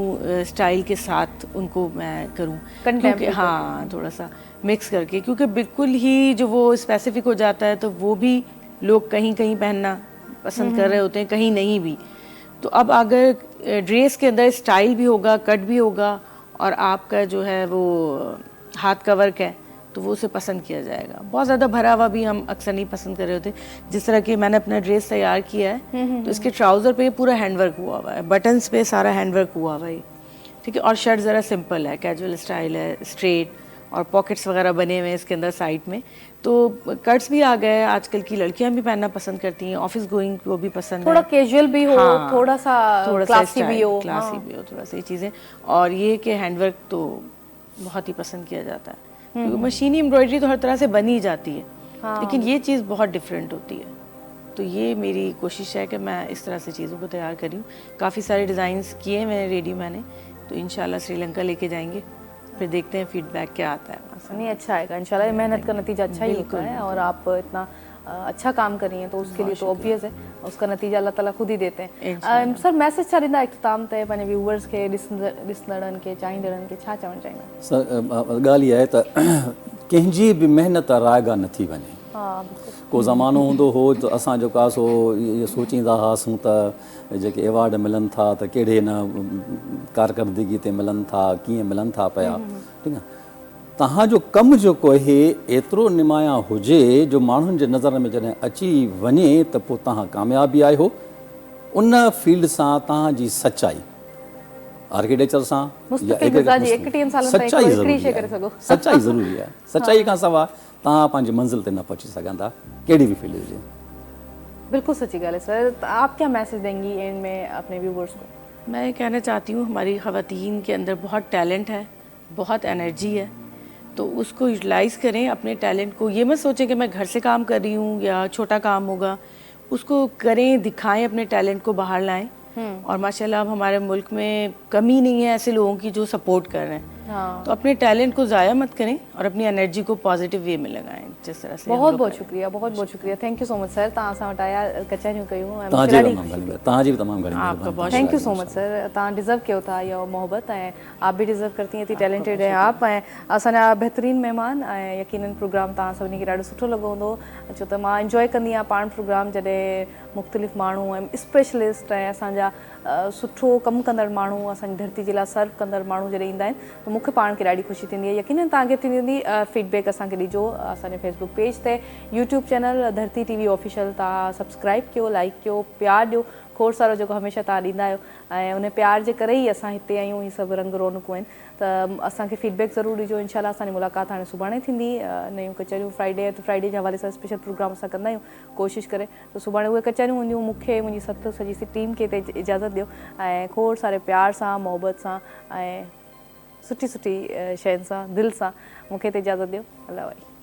स्टाइल के साथ उनको मैं करूं, क्योंकि Contemporary हाँ थोड़ा सा मिक्स करके, क्योंकि बिल्कुल ही जो वो स्पेसिफिक हो जाता है तो वो भी लोग कहीं कहीं पहनना पसंद कर रहे होते हैं, कहीं नहीं भी। तो अब अगर ड्रेस के अंदर स्टाइल भी होगा, कट भी होगा, और आपका जो है वो हाथ का वर्क है, तो वो उसे पसंद किया जाएगा। बहुत ज़्यादा भरा हुआ भी हम अक्सर नहीं पसंद कर रहे होते। जिस तरह कि मैंने अपना ड्रेस तैयार किया है, तो इसके ट्राउज़र पे पूरा हैंडवर्क हुआ हुआ है, बटन्स पे सारा हैंडवर्क हुआ हुआ है, ठीक है। और शर्ट ज़रा सिंपल है, कैजुअल स्टाइल है, स्ट्रेट, और पॉकेट्स वगैरह बने हुए हैं इसके अंदर साइड में। तो कट्स भी आ गए, आजकल की लड़कियां भी पहनना पसंद करती हैं, ऑफिस गोइंग को भी पसंद थोड़ा है, कैजुअल भी हो, हाँ, थोड़ा सा क्लासी भी हो, क्लासी भी हो, थोड़ा सा ये चीज़ें। और ये कि हैंडवर्क तो बहुत ही पसंद किया जाता है, क्योंकि मशीनी एम्ब्रॉयडरी तो हर तरह से बनी ही जाती है, लेकिन ये चीज़ बहुत डिफरेंट होती है। तो ये मेरी कोशिश है कि मैं इस तरह से चीज़ों को तैयार करी हूँ। काफ़ी सारे डिज़ाइंस किए मैंने रेडी, मैंने तो इंशाल्लाह श्रीलंका लेके जाएंगे, फिर देखते हैं फीडबैक क्या आता है वहाँ से। नहीं अच्छा आएगा इंशाल्लाह, मेहनत का नतीजा अच्छा ही होता है, और आप इतना अच्छा काम कर रही हैं तो उसके लिए तो ऑब्वियस है, उसका नतीजा अल्लाह ताला खुद ही देते हैं। सर मैसेज छाॾींदा इख़्तिताम ते पंहिंजे व्यूअर्स खे, ॾिसंदड़नि खे, चाहींदड़नि खे छा चवणु चाहींदा? ॻाल्हि इहा आहे त कंहिंजी बि महिनत रायगा न थी वञे। हाँ बिल्कुल। को ज़मानो हूंदो हो त असां जेको आहे सो इहो सोचींदा हुआसीं त जेके एवॉर्ड मिलनि था त कहिड़े न कारकर्दगी ते मिलनि था, कीअं मिलनि था पिया, ठीकु आहे। तव्हांजो कमु जेको आहे एतिरो निमाया हुजे जो माण्हुनि जे नज़र में जॾहिं अची वञे त पोइ तव्हां कामयाबु बि आहियो। उन फील्ड सां तव्हांजी सचाई आर्किटेक्चर सां मुस्तक़िल मिज़ाजी 31 सालनि ताईं सचाई हिकिड़ी शइ ज़रूरी करे सघो। आहे, सचाई ज़रूरी आहे। सचाई खां सवाइ तव्हां पंहिंजी मंज़िल ते न पहुची सघंदा, कहिड़ी बि फील्ड हुजे। बिल्कुल सच्ची गल है सर। तो आप क्या मैसेज देंगी एंड में अपने व्यूवर्स को? मैं ये कहना चाहती हूँ, हमारी ख़वातीन के अंदर बहुत टैलेंट है, बहुत एनर्जी है, तो उसको यूटिलाइज़ करें अपने टैलेंट को। ये मत सोचें कि मैं घर से काम कर रही हूँ या छोटा काम होगा, उसको करें, दिखाएं, अपने टैलेंट को बाहर लाएं। और माशाल्लाह अब हमारे मुल्क में कमी नहीं है ऐसे लोगों की जो सपोर्ट कर रहे हैं। तो अपने टैलेंट को ज़ाया मत करें और अपनी एनर्जी को पॉजिटिव वे में लगाएं, जिस तरह से बहुत बहुत शुक्रिया, बहुत बहुत शुक्रिया। Thank you so much sir. तव्हां सां वटाया कचहरियूं कयूं, तव्हांजी बि तमामु घणी आपका बहुत thank you so much sir. तव्हां डिज़र्व कयो था इहो मोहब्बत, ऐं आप भी डिज़र्व करती हैं, इतनी टैलेंटेड है आप। ऐं असांजा बहितरीन महिमान, ऐं यकीनन प्रोग्राम तव्हां सभिनी खे ॾाढो सुठो लॻो हूंदो, छो त मां इंजॉय कंदी आहियां पाण प्रोग्राम जॾहिं मुख़्तलिफ़ माण्हू ऐं स्पेशलिस्ट ऐं असांजा सुठो कमु कंदड़ माण्हू, असांजी धरती जे लाइ सर्व कंदड़ माण्हू जॾहिं ईंदा आहिनि त मूंखे पाण खे ॾाढी ख़ुशी थींदी आहे। यकीनन तव्हांखे थींदी फीडबैक असांखे ॾिजो असांजे फेसबुक पेज ते, यूट्यूब चैनल धरती TV ऑफिशियल तव्हां सब्सक्राइब कयो, लाइक कयो, प्यार ॾियो, खोड़ सारो जेको हमेशह तव्हां ॾींदा आहियो, ऐं उन प्यार जे करे ई असां हिते आहियूं। ही सभु रंग रौनकूं आहिनि, त असांखे फीडबैक ज़रूरु ॾिजो। इंशाल्लाह असांजी मुलाक़ात हाणे सुभाणे थींदी। नयूं कचहरियूं फ्राइडे, त फ्राइडे जे हवाले सां स्पेशल प्रोग्राम असां कंदा आहियूं कोशिशि करे, त सुभाणे उहे कचहरियूं हूंदियूं। मूंखे, मुंहिंजी सत सॼी टीम खे हिते इजाज़त ॾियो, ऐं खोड़ सारे प्यार सां, मोहबत सां, ऐं सुठी सुठी शयुनि सां, दिलि सां मूंखे हिते इजाज़त ॾियो। अल्लाह वारी।